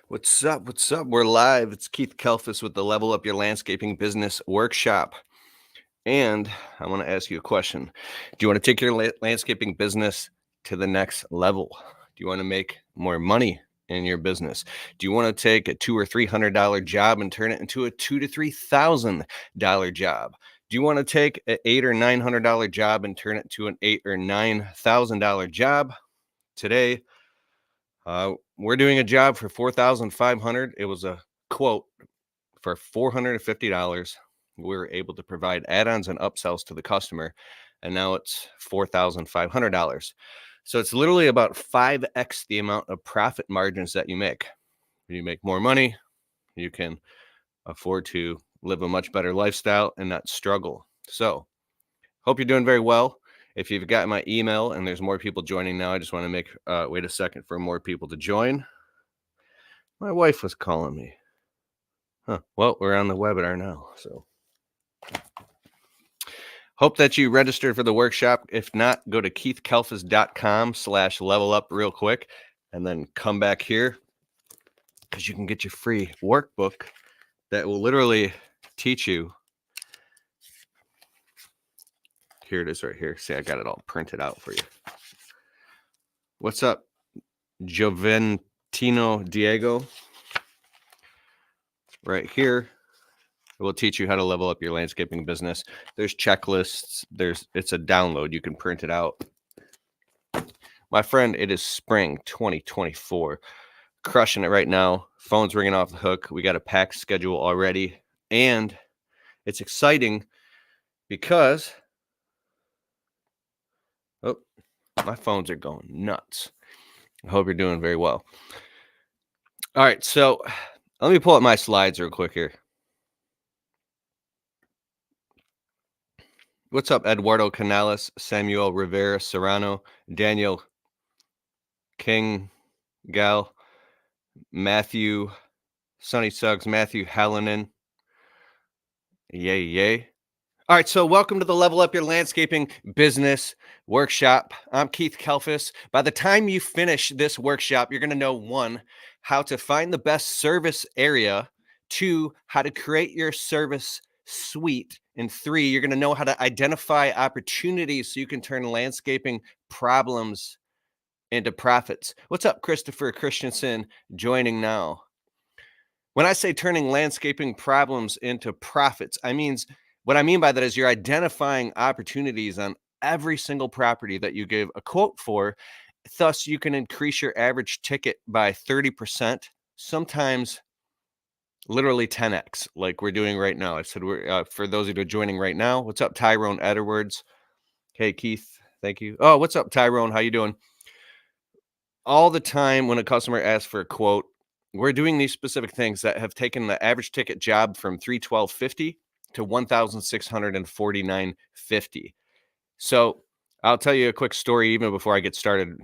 What's up? What's up? We're live. It's Keith Kelfis with the Level Up Your Landscaping Business Workshop. And I want to ask you a question. Do you want to take your landscaping business to the next level? Do you want to make more money in your business? Do you want to take a $200 or $300 job and turn it into a $2,000 to $3,000 job? Do you want to take an $800 or $900 job and turn it to an $8,000 or $9,000 job? Today, we're doing a job for $4,500. It was a quote for $450. We were able to provide add-ons and upsells to the customer, and now it's $4,500. So it's literally about 5x the amount of profit margins that you make. When you make more money, you can afford to live a much better lifestyle and not struggle. So hope you're doing very well. If you've got my email and there's more people joining now, I just want to make, wait a second for more people to join. My wife was calling me. Well, we're on the webinar now, so. Hope that you registered for the workshop. If not, go to keithkelfis.com/levelup real quick and then come back here because you can get your free workbook that will literally teach you. Here it is right here. See, I got it all printed out for you. What's up, Joventino Diego? Right here, it will teach you how to level up your landscaping business. There's checklists. It's a download. You can print it out. My friend, it is spring 2024. Crushing it right now. Phone's ringing off the hook. We got a packed schedule already. And it's exciting because, oh, my phones are going nuts. I hope you're doing very well. All right, so let me pull up my slides real quick here. What's up, Eduardo Canales, Samuel Rivera Serrano, Daniel King, Gal, Matthew, Sonny Suggs, Matthew Hallinan. Yay, yay. All right, so welcome to the Level Up Your Landscaping Business Workshop. I'm Keith Kelfis. By the time you finish this workshop, you're going to know 1, how to find the best service area, 2, how to create your service suite, and 3, you're going to know how to identify opportunities so you can turn landscaping problems into profits. What's up, Christopher Christensen, joining now? When I say turning landscaping problems into profits, what I mean by that is you're identifying opportunities on every single property that you give a quote for. Thus, you can increase your average ticket by 30%, sometimes literally 10x, like we're doing right now. I said, we're for those of you joining right now, what's up, Tyrone Edwards? Hey, Keith, thank you. Oh, what's up, Tyrone? How you doing? All the time when a customer asks for a quote, we're doing these specific things that have taken the average ticket job from $312.50 to $1,649.50. So I'll tell you a quick story even before I get started.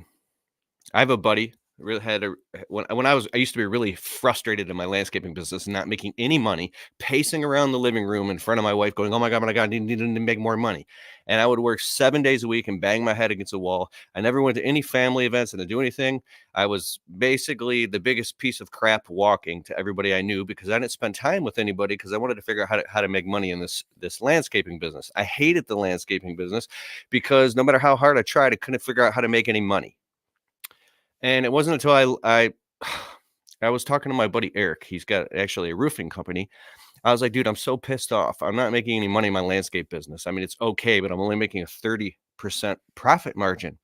I have a buddy really had when I used to be really frustrated in my landscaping business and not making any money, pacing around the living room in front of my wife going, oh my God, I need to make more money. And I would work 7 days a week and bang my head against the wall. I never went to any family events and to do anything. I was basically the biggest piece of crap walking to everybody I knew because I didn't spend time with anybody because I wanted to figure out how to make money in this landscaping business. I hated the landscaping business because no matter how hard I tried, I couldn't figure out how to make any money. And it wasn't until I was talking to my buddy Eric. He's got actually a roofing company. I was like, dude, I'm so pissed off. I'm not making any money in my landscape business. I mean, it's okay, but I'm only making a 30% profit margin.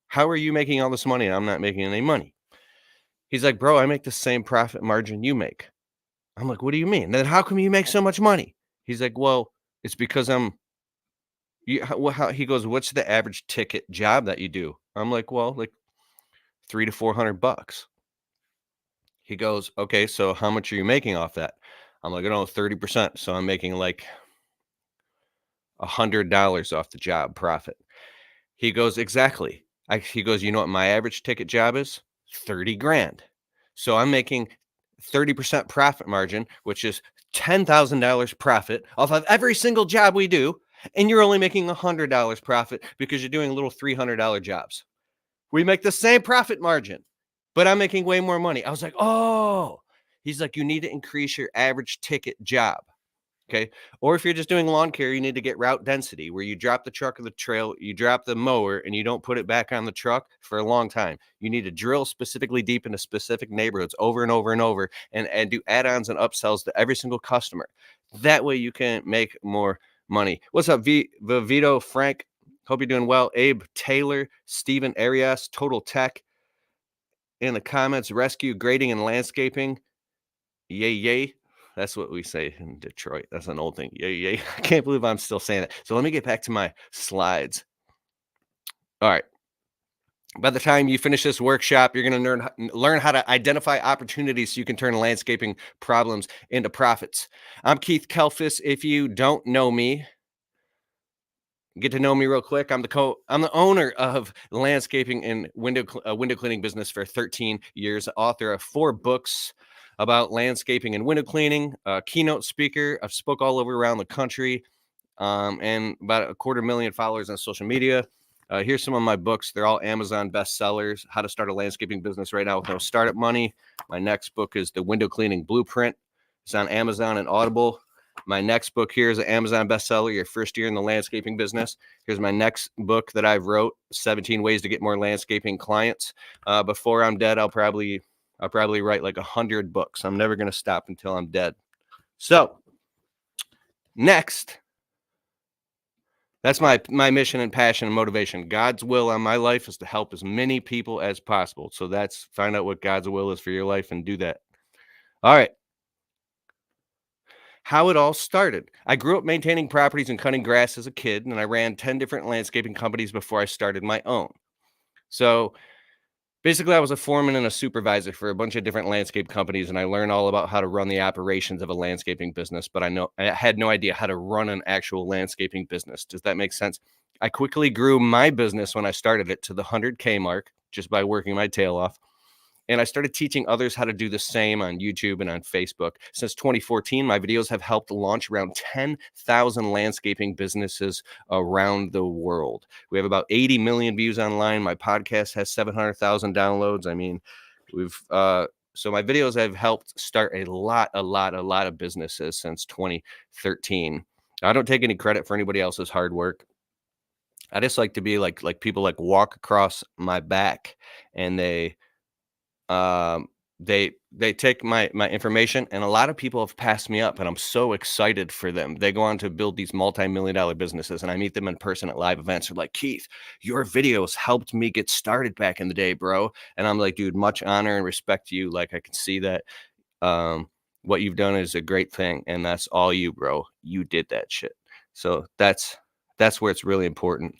How are you making all this money and I'm not making any money? He's like, bro, I make the same profit margin you make. I'm like, what do you mean? Then how come you make so much money? He's like, well, it's because he goes, what's the average ticket job that you do? I'm like, well, like $300 to $400. He goes, okay, so how much are you making off that? I'm like, I don't know, 30%. So I'm making like $100 off the job profit. He goes, exactly. He goes, you know what my average ticket job is? 30 grand. So I'm making 30% profit margin, which is $10,000 profit off of every single job we do. And you're only making $100 profit because you're doing little $300 jobs. We make the same profit margin. but I'm making way more money. I was like, oh, he's like, you need to increase your average ticket job. Okay. Or if you're just doing lawn care, you need to get route density where you drop the truck of the trail, you drop the mower, and you don't put it back on the truck for a long time. You need to drill specifically deep into specific neighborhoods over and over and over and do add-ons and upsells to every single customer. That way you can make more money. What's up, Vito, Frank? Hope you're doing well. Abe Taylor, Steven Arias, Total Tech in the comments, rescue, grading, and landscaping. Yay, yay. That's what we say in Detroit. That's an old thing. Yay, yay. I can't believe I'm still saying that. So let me get back to my slides. All right. By the time you finish this workshop, you're going to learn how to identify opportunities so you can turn landscaping problems into profits. I'm Keith Kelfis. If you don't know me, get to know me real quick. I'm the owner of landscaping and window cleaning business for 13 years, author of 4 books about landscaping and window cleaning, keynote speaker. I've spoke all over around the country, and about 250,000 followers on social media. Here's some of my books. They're all Amazon bestsellers. How to Start a Landscaping Business Right Now with No Startup Money. My next book is The Window Cleaning Blueprint. It's on Amazon and Audible. My next book here is an Amazon bestseller, Your First Year in the Landscaping Business. Here's my next book that I've wrote, 17 Ways to Get More Landscaping Clients. Before I'm dead, I'll probably write like 100 books. I'm never going to stop until I'm dead. So next, that's my mission and passion and motivation. God's will on my life is to help as many people as possible. So that's find out what God's will is for your life and do that. All right. How it all started. I grew up maintaining properties and cutting grass as a kid, and I ran 10 different landscaping companies before I started my own. So basically, I was a foreman and a supervisor for a bunch of different landscape companies, and I learned all about how to run the operations of a landscaping business, but I had no idea how to run an actual landscaping business. Does that make sense? I quickly grew my business when I started it to the 100K mark just by working my tail off. And I started teaching others how to do the same on YouTube and on Facebook. Since 2014, my videos have helped launch around 10,000 landscaping businesses around the world. We have about 80 million views online. My podcast has 700,000 downloads. I mean, so my videos have helped start a lot of businesses since 2013. I don't take any credit for anybody else's hard work. I just like to be like people like walk across my back and they take my information, and a lot of people have passed me up, and I'm so excited for them. They go on to build these multi-million-dollar businesses, and I meet them in person at live events. They're like, Keith, your videos helped me get started back in the day, bro. And I'm like, dude, much honor and respect to you. Like, I can see that what you've done is a great thing, and that's all you, bro. You did that shit. So that's where it's really important.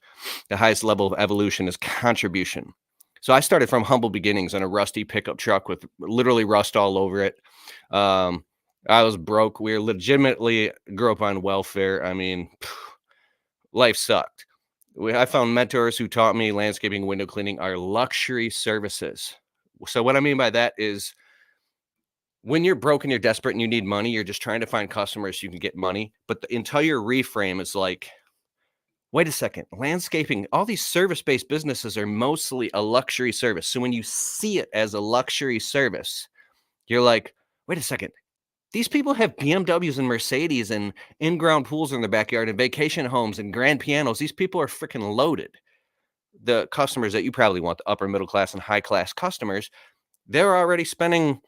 The highest level of evolution is contribution. So I started from humble beginnings on a rusty pickup truck with literally rust all over it. I was broke. We legitimately grew up on welfare. I mean, life sucked. I found mentors who taught me landscaping, window cleaning are luxury services. So what I mean by that is when you're broke and you're desperate and you need money, you're just trying to find customers so you can get money. But the entire reframe is like, wait a second, landscaping, all these service-based businesses are mostly a luxury service. So when you see it as a luxury service, you're like, wait a second, these people have BMWs and Mercedes and in-ground pools in their backyard and vacation homes and grand pianos. These people are freaking loaded. The customers that you probably want, the upper middle class and high class customers, they're already spending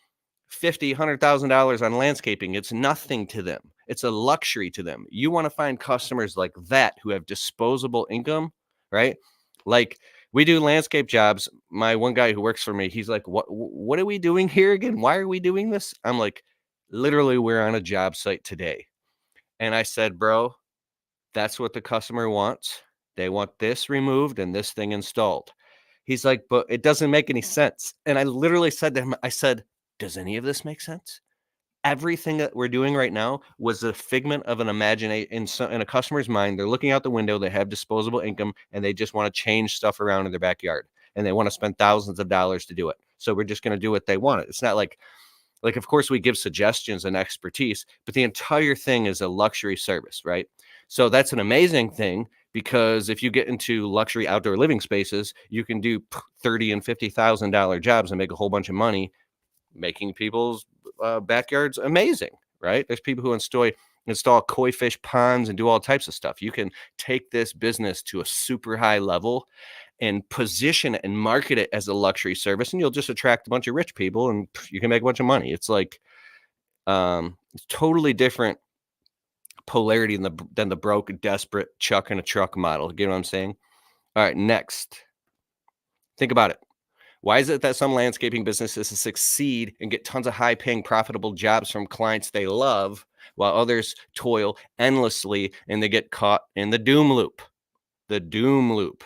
$50,000, $100,000 on landscaping. It's nothing to them. It's a luxury to them. You want to find customers like that who have disposable income, right? Like we do landscape jobs. My one guy who works for me, he's like, what are we doing here again? Why are we doing this? I'm like, literally, we're on a job site today. And I said, bro, that's what the customer wants. They want this removed and this thing installed. He's like, but it doesn't make any sense. And I literally said to him, I said, does any of this make sense? Everything that we're doing right now was a figment of an imagination in a customer's mind. They're looking out the window, they have disposable income, and they just want to change stuff around in their backyard. And they want to spend thousands of dollars to do it. So we're just going to do what they want. It's not like, of course, we give suggestions and expertise, but the entire thing is a luxury service, right? So that's an amazing thing because if you get into luxury outdoor living spaces, you can do $30 and $50,000 jobs and make a whole bunch of money, making people's backyards amazing, right? There's people who install koi fish ponds and do all types of stuff. You can take this business to a super high level and position it and market it as a luxury service, and you'll just attract a bunch of rich people and you can make a bunch of money. It's like it's totally different polarity than the broke, desperate chuck in a truck model. You know what I'm saying? All right, next. Think about it. Why is it that some landscaping businesses succeed and get tons of high paying, profitable jobs from clients they love, while others toil endlessly and they get caught in the doom loop? The doom loop.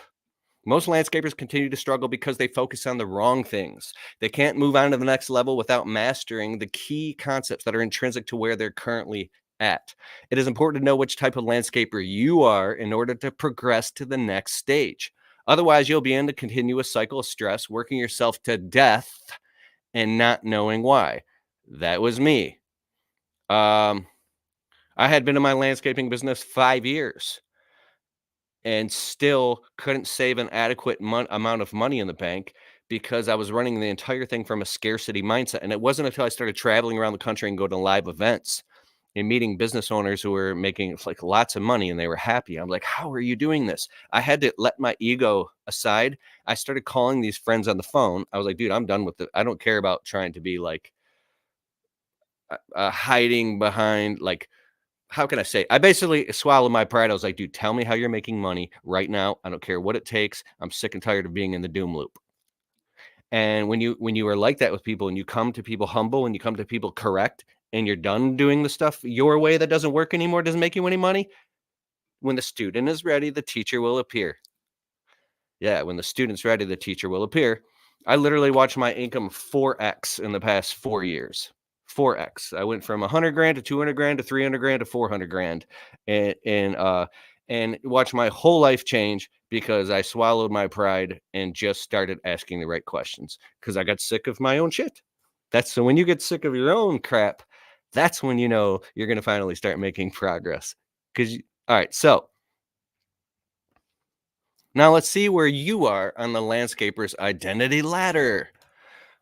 Most landscapers continue to struggle because they focus on the wrong things. They can't move on to the next level without mastering the key concepts that are intrinsic to where they're currently at. It is important to know which type of landscaper you are in order to progress to the next stage. Otherwise, you'll be in a continuous cycle of stress, working yourself to death and not knowing why. That was me. I had been in my landscaping business 5 years and still couldn't save an adequate amount of money in the bank because I was running the entire thing from a scarcity mindset. And it wasn't until I started traveling around the country and go to live events and meeting business owners who were making like lots of money and they were happy. I'm like, how are you doing this? I had to let my ego aside. I started calling these friends on the phone. I was like, dude, I'm done with it. I don't care about trying to be like hiding behind like, how can I say? I basically swallowed my pride. I was like, dude, tell me how you're making money right now. I don't care what it takes. I'm sick and tired of being in the doom loop. And when you are like that with people and you come to people humble and you come to people correct and you're done doing the stuff your way that doesn't work anymore, doesn't make you any money, when the student is ready, the teacher will appear. Yeah, when the student's ready, the teacher will appear. I literally watched my income 4x in the past 4 years. 4x. I went from 100 grand to 200 grand to 300 grand to 400 grand and watch my whole life change because I swallowed my pride and just started asking the right questions because I got sick of my own shit. That's so when you get sick of your own crap, that's when you know you're going to finally start making progress. All right, so now let's see where you are on the landscaper's identity ladder.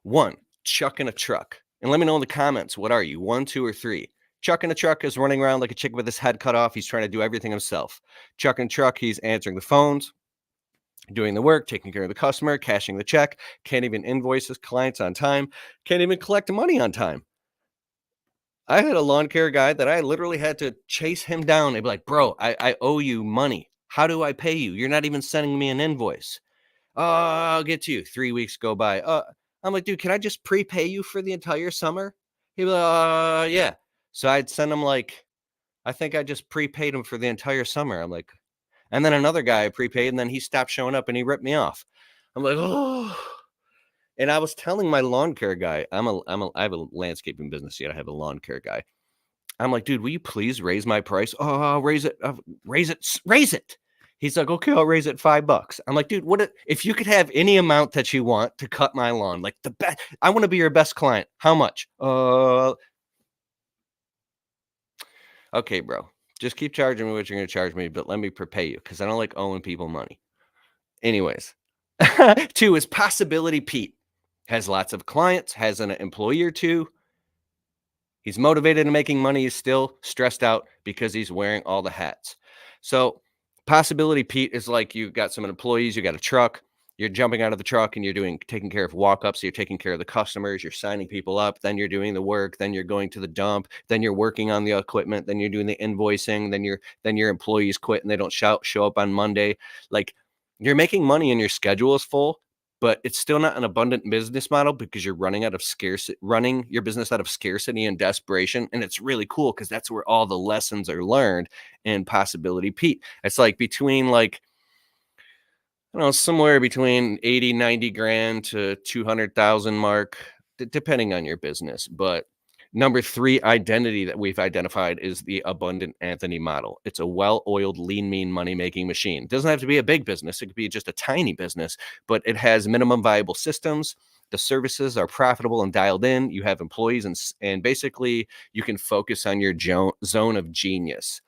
1, chuck in a truck. And let me know in the comments, what are you? 1, 2, or 3? Chuck in a truck is running around like a chick with his head cut off. He's trying to do everything himself. Chuck in truck, he's answering the phones, doing the work, taking care of the customer, cashing the check, can't even invoice his clients on time, can't even collect money on time. I had a lawn care guy that I literally had to chase him down. They'd be like, bro, I owe you money. How do I pay you? You're not even sending me an invoice. I'll get to you. 3 weeks go by. I'm like, dude, can I just prepay you for the entire summer? He'd be like, yeah. So I'd send him like, I think I just prepaid him for the entire summer. I'm like, and then another guy I prepaid, and then he stopped showing up and he ripped me off. I'm like, oh. And I was telling my lawn care guy, I have a landscaping business yet. I have a lawn care guy. I'm like, dude, will you please raise my price? Oh, I'll raise it, raise it. He's like, okay, I'll raise it $5. I'm like, dude, if you could have any amount that you want to cut my lawn, like the best, I want to be your best client. How much? Okay, bro, just keep charging me what you're going to charge me, but let me prepay you because I don't like owing people money. Anyways, 2 is Possibility Pete. Has lots of clients, has an employee or two. He's motivated and making money. He's still stressed out because he's wearing all the hats. So Possibility Pete is like you got some employees, you got a truck, you're jumping out of the truck and you're taking care of walk-ups. So you're taking care of the customers, you're signing people up, then you're doing the work, then you're going to the dump, then you're working on the equipment, then you're doing the invoicing, then your employees quit and they don't show up on Monday. Like you're making money and your schedule is full, but it's still not an abundant business model because you're running your business out of scarcity and desperation. And it's really cool because that's where all the lessons are learned in Possibility Pete. It's like between like, I don't know, somewhere between 80, 90 grand to 200,000 mark, depending on your business. But number 3 identity that we've identified is the Abundant Anthony model. It's a well-oiled, lean, mean money-making machine. It doesn't have to be a big business. It could be just a tiny business, but it has minimum viable systems. The services are profitable and dialed in. You have employees and basically you can focus on your zone of genius.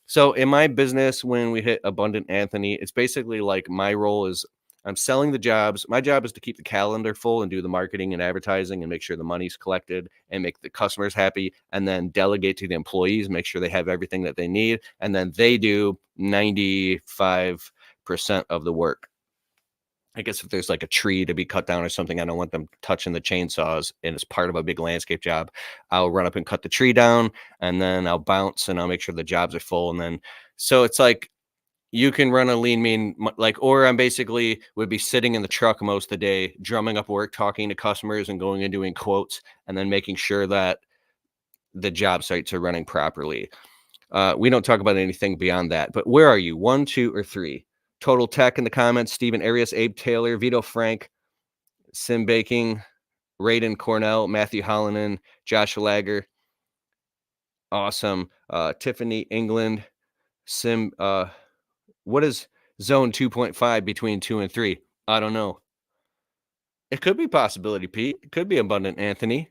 So in my business, when we hit Abundant Anthony, it's basically like my role is I'm selling the jobs. My job is to keep the calendar full and do the marketing and advertising and make sure the money's collected and make the customers happy, and then delegate to the employees, make sure they have everything that they need. And then they do 95% of the work. I guess if there's like a tree to be cut down or something, I don't want them touching the chainsaws and it's part of a big landscape job. I'll run up and cut the tree down and then I'll bounce and I'll make sure the jobs are full. And then, so it's like you can run a lean, mean, like, or I'm basically would be sitting in the truck most of the day, drumming up work, talking to customers and going and doing quotes and then making sure that the job sites are running properly. We don't talk about anything beyond that. But where are you? One, two, or three? Total Tech in the comments. Stephen Arias, Abe Taylor, Vito Frank, Sim Baking, Raiden Cornell, Matthew Hollonan, Josh Lager. Awesome. Tiffany England, Sim. What is zone 2.5 between 2 and 3? I don't know. It could be possibility, Pete. It could be Abundant Anthony,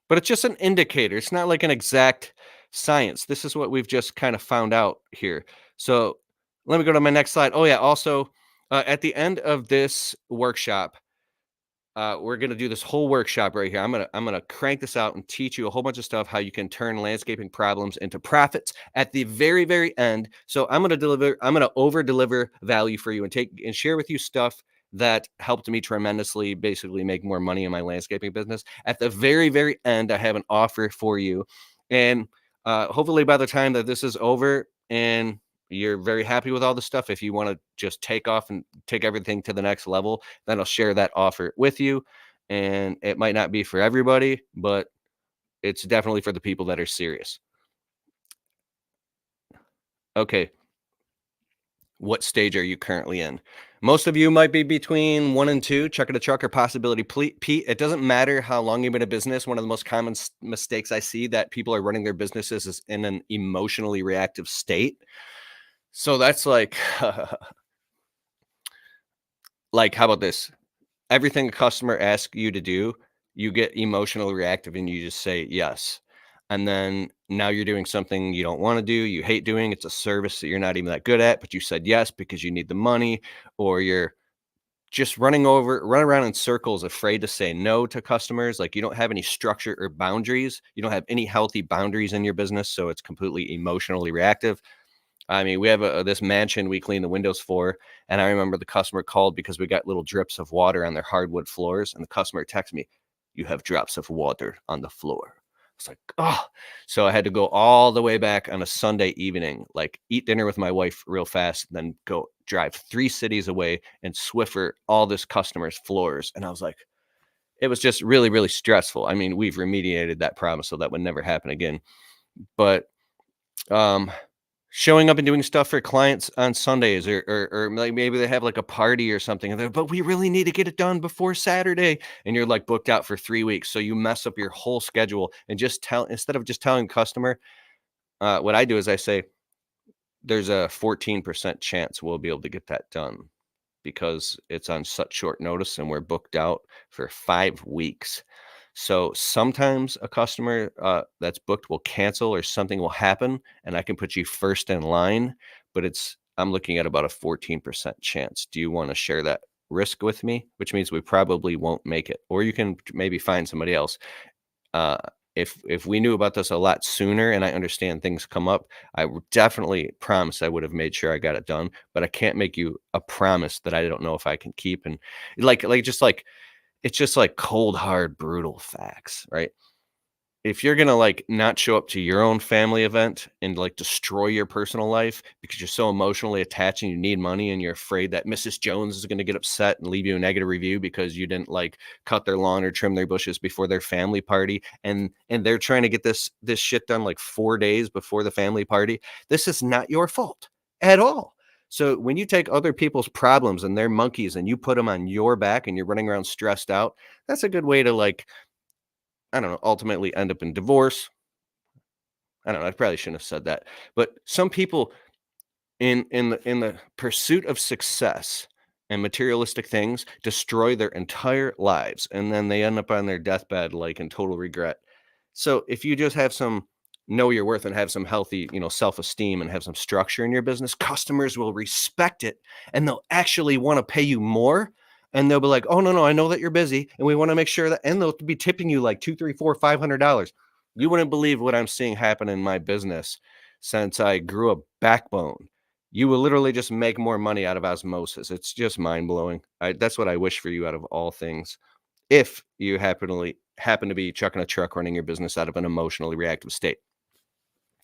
but it's just an indicator. It's not like an exact science. This is what we've just kind of found out here. So let me go to my next slide. Oh, yeah. Also, at the end of this workshop, we're gonna do this whole workshop right here. I'm gonna crank this out and teach you a whole bunch of stuff how you can turn landscaping problems into profits at the very, very end. So I'm gonna over deliver value for you and take and share with you stuff that helped me tremendously basically make more money in my landscaping business. At the very, very end, I have an offer for you. And hopefully by the time that this is over and you're very happy with all the stuff, if you want to just take off and take everything to the next level, then I'll share that offer with you. And it might not be for everybody, but it's definitely for the people that are serious. Okay. What stage are you currently in? Most of you might be between 1 and 2, chuck it a truck or possibility Pete. It doesn't matter how long you've been in business. One of the most common mistakes I see that people are running their businesses is in an emotionally reactive state. So that's like, like, how about this? Everything a customer asks you to do, you get emotionally reactive and you just say yes. And then now you're doing something you don't want to do, you hate doing. It's a service that you're not even that good at, but you said yes because you need the money, or you're just run around in circles, afraid to say no to customers. Like you don't have any structure or boundaries. You don't have any healthy boundaries in your business. So it's completely emotionally reactive. I mean, we have this mansion we clean the windows for, and I remember the customer called because we got little drips of water on their hardwood floors, and the customer texted me, "You have drops of water on the floor." It's like, oh, so I had to go all the way back on a Sunday evening, like eat dinner with my wife real fast, then go drive 3 cities away and Swiffer all this customer's floors, and I was like, it was just really, really stressful. I mean, we've remediated that problem, so that would never happen again, but um showing up and doing stuff for clients on Sundays, or like maybe they have like a party or something, and they're, but we really need to get it done before Saturday, and you're like booked out for 3 weeks, so you mess up your whole schedule. And just tell instead of just telling customer, what I do is I say there's a 14% chance we'll be able to get that done because it's on such short notice and we're booked out for 5 weeks. So sometimes a customer that's booked will cancel or something will happen, and I can put you first in line. But I'm looking at about a 14% chance. Do you want to share that risk with me? Which means we probably won't make it, or you can maybe find somebody else. Uh, if we knew about this a lot sooner, and I understand things come up, I would definitely promise I would have made sure I got it done. But I can't make you a promise that I don't know if I can keep. And just like it's just like cold, hard, brutal facts, right? If you're gonna like not show up to your own family event and like destroy your personal life because you're so emotionally attached and you need money and you're afraid that Mrs. Jones is gonna get upset and leave you a negative review because you didn't like cut their lawn or trim their bushes before their family party, and they're trying to get this shit done like 4 days before the family party, this is not your fault at all. So when you take other people's problems and their monkeys and you put them on your back and you're running around stressed out, that's a good way to like, I don't know, ultimately end up in divorce. I don't know. I probably shouldn't have said that. But some people in the pursuit of success and materialistic things destroy their entire lives, and then they end up on their deathbed like in total regret. So if you just have some know your worth and have some healthy, self-esteem and have some structure in your business, customers will respect it and they'll actually want to pay you more. And they'll be like, oh no, I know that you're busy and we want to make sure that, and they'll be tipping you like two, three, four, $500. You wouldn't believe what I'm seeing happen in my business since I grew a backbone. You will literally just make more money out of osmosis. It's just mind blowing. That's what I wish for you out of all things. If you happen to be chucking a truck running your business out of an emotionally reactive state.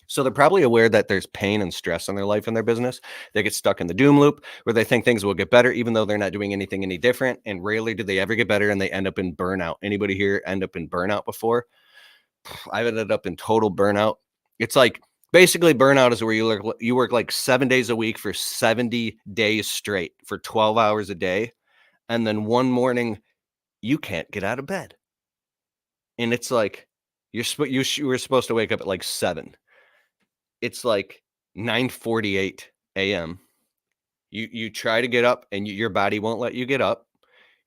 So they're probably aware that there's pain and stress in their life and their business. They get stuck in the doom loop where they think things will get better, even though they're not doing anything any different. And rarely do they ever get better, and they end up in burnout. Anybody here end up in burnout before? I've ended up in total burnout. It's like basically burnout is where you work like 7 days a week for 70 days straight for 12 hours a day. And then one morning you can't get out of bed. And it's like you were supposed to wake up at like 7. It's like 9:48 a.m. You try to get up and your body won't let you get up.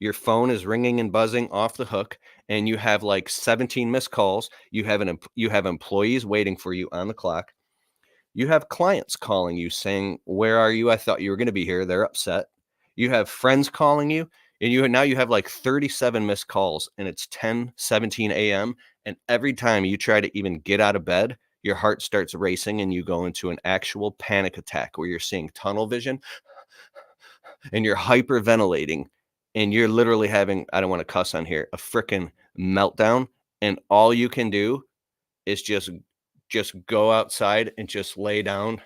Your phone is ringing and buzzing off the hook, and you have like 17 missed calls. You have employees waiting for you on the clock. You have clients calling you saying, "Where are you? I thought you were going to be here." They're upset. You have friends calling you, and you have like 37 missed calls, and it's 10:17 a.m. And every time you try to even get out of bed, your heart starts racing and you go into an actual panic attack where you're seeing tunnel vision and you're hyperventilating and you're literally having, I don't want to cuss on here, a freaking meltdown. And all you can do is just go outside and just lay down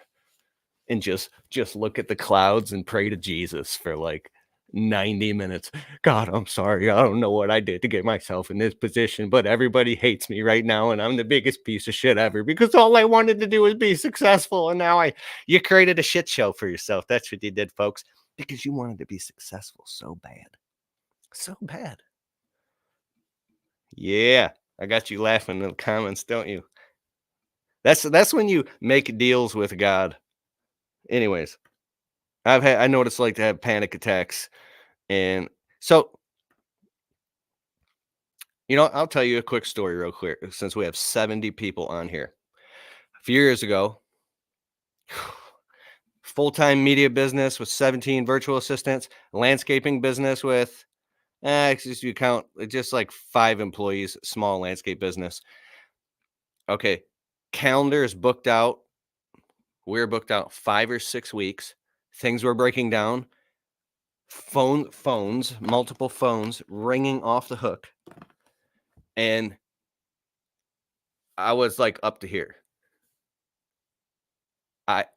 and just look at the clouds and pray to Jesus for like 90 minutes. God, I'm sorry. I don't know what I did to get myself in this position, but everybody hates me right now and I'm the biggest piece of shit ever because all I wanted to do was be successful and now I you created a shit show for yourself. That's what you did, folks, because you wanted to be successful so bad. So bad. Yeah, I got you laughing in the comments, don't you? That's when you make deals with God. Anyways, I know what it's like to have panic attacks. And so, I'll tell you a quick story real quick since we have 70 people on here. A few years ago, full-time media business with 17 virtual assistants, landscaping business with just you count just like 5 employees, small landscape business. Okay. Calendar is booked out. We're booked out 5 or 6 weeks. Things were breaking down. Multiple phones ringing off the hook. And I was like up to here.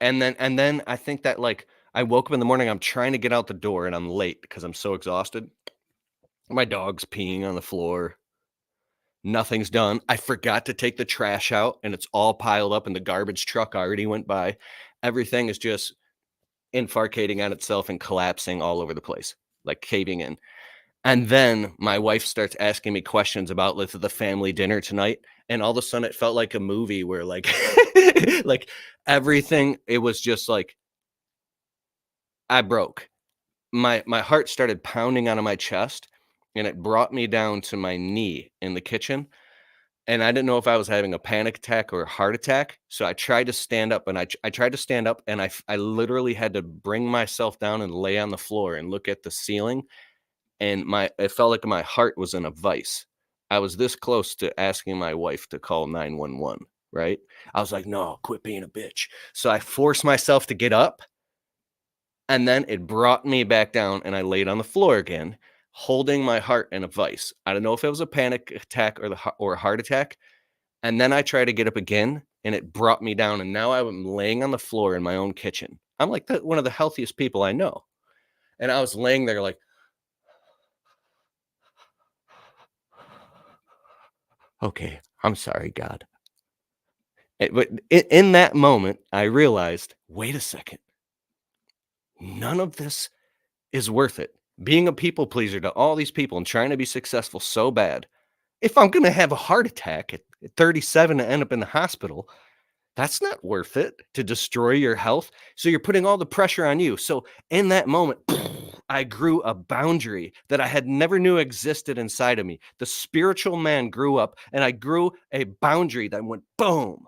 And then I think that like I woke up in the morning, I'm trying to get out the door and I'm late because I'm so exhausted. My dog's peeing on the floor. Nothing's done. I forgot to take the trash out and it's all piled up and the garbage truck already went by. Everything is just infarctating on itself and collapsing all over the place, like caving in. And then my wife starts asking me questions about the family dinner tonight. And all of a sudden it felt like a movie where like like everything, it was just like I broke. My heart started pounding out of my chest and it brought me down to my knee in the kitchen. And I didn't know if I was having a panic attack or a heart attack. So I tried to stand up and I tried to stand up and I literally had to bring myself down and lay on the floor and look at the ceiling. And it felt like my heart was in a vice. I was this close to asking my wife to call 911, right? I was like, no, quit being a bitch. So I forced myself to get up and then it brought me back down and I laid on the floor again, holding my heart in a vice. I don't know if it was a panic attack or a heart attack. And then I tried to get up again and it brought me down. And now I'm laying on the floor in my own kitchen. I'm like one of the healthiest people I know. And I was laying there like, okay, I'm sorry, God. But in that moment, I realized, wait a second, none of this is worth it. Being a people pleaser to all these people and trying to be successful so bad. If I'm going to have a heart attack at 37 and end up in the hospital, that's not worth it to destroy your health. So you're putting all the pressure on you. So in that moment, I grew a boundary that I had never knew existed inside of me. The spiritual man grew up and I grew a boundary that went boom.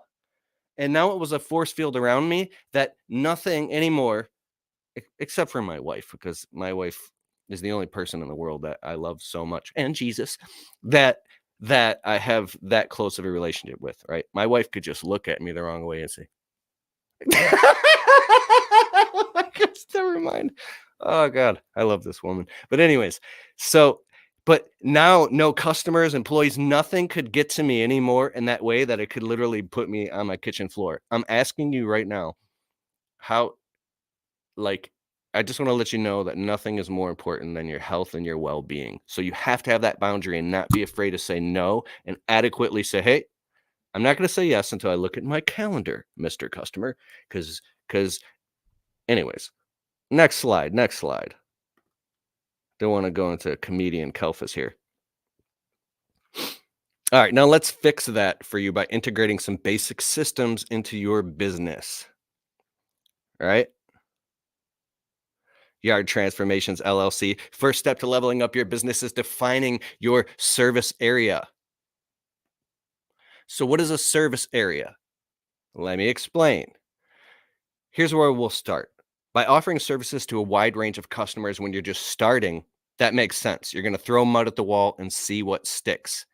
And now it was a force field around me that nothing anymore, except for my wife, because my wife is the only person in the world that I love so much, and Jesus, that I have that close of a relationship with, right? My wife could just look at me the wrong way and say, I guess, never mind. Oh God, I love this woman. But anyways, so but now no customers, employees, nothing could get to me anymore in that way that it could literally put me on my kitchen floor. I'm asking you right now, how like I just want to let you know that nothing is more important than your health and your well-being. So you have to have that boundary and not be afraid to say no and adequately say, "Hey, I'm not going to say yes until I look at my calendar, Mr. Customer." Cuz anyways, next slide. Don't want to go into comedian Kelfus here. All right, now let's fix that for you by integrating some basic systems into your business. All right? Yard Transformations LLC. First step to leveling up your business is defining your service area. So, what is a service area? Let me explain. Here's where we'll start. By offering services to a wide range of customers when you're just starting, that makes sense. You're going to throw mud at the wall and see what sticks.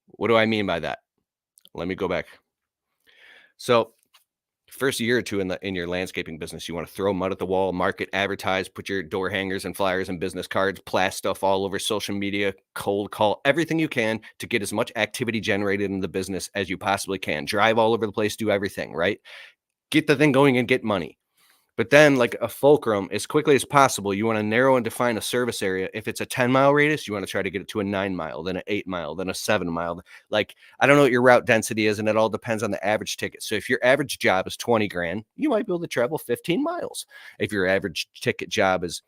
What do I mean by that? Let me go back. So, first year or two in your landscaping business, you want to throw mud at the wall, market, advertise, put your door hangers and flyers and business cards, blast stuff all over social media, cold call, everything you can to get as much activity generated in the business as you possibly can. Drive all over the place, do everything, right? Get the thing going and get money. But then, like a fulcrum, as quickly as possible, you want to narrow and define a service area. If it's a 10-mile radius, you want to try to get it to a 9-mile, then an 8-mile, then a 7-mile. Like, I don't know what your route density is, and it all depends on the average ticket. So if your average job is 20 grand, you might be able to travel 15 miles. If your average ticket job is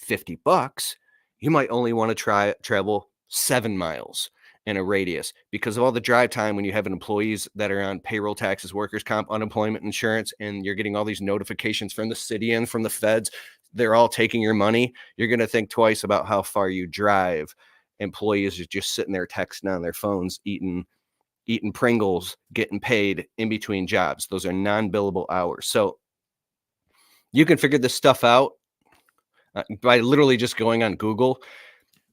$50, you might only want to travel 7 miles in a radius because of all the drive time when you have employees that are on payroll taxes, workers' comp, unemployment insurance, and you're getting all these notifications from the city and from the feds. They're all taking your money. You're going to think twice about how far you drive. Employees are just sitting there texting on their phones, eating Pringles, getting paid in between jobs. Those are non-billable hours. So you can figure this stuff out by literally just going on Google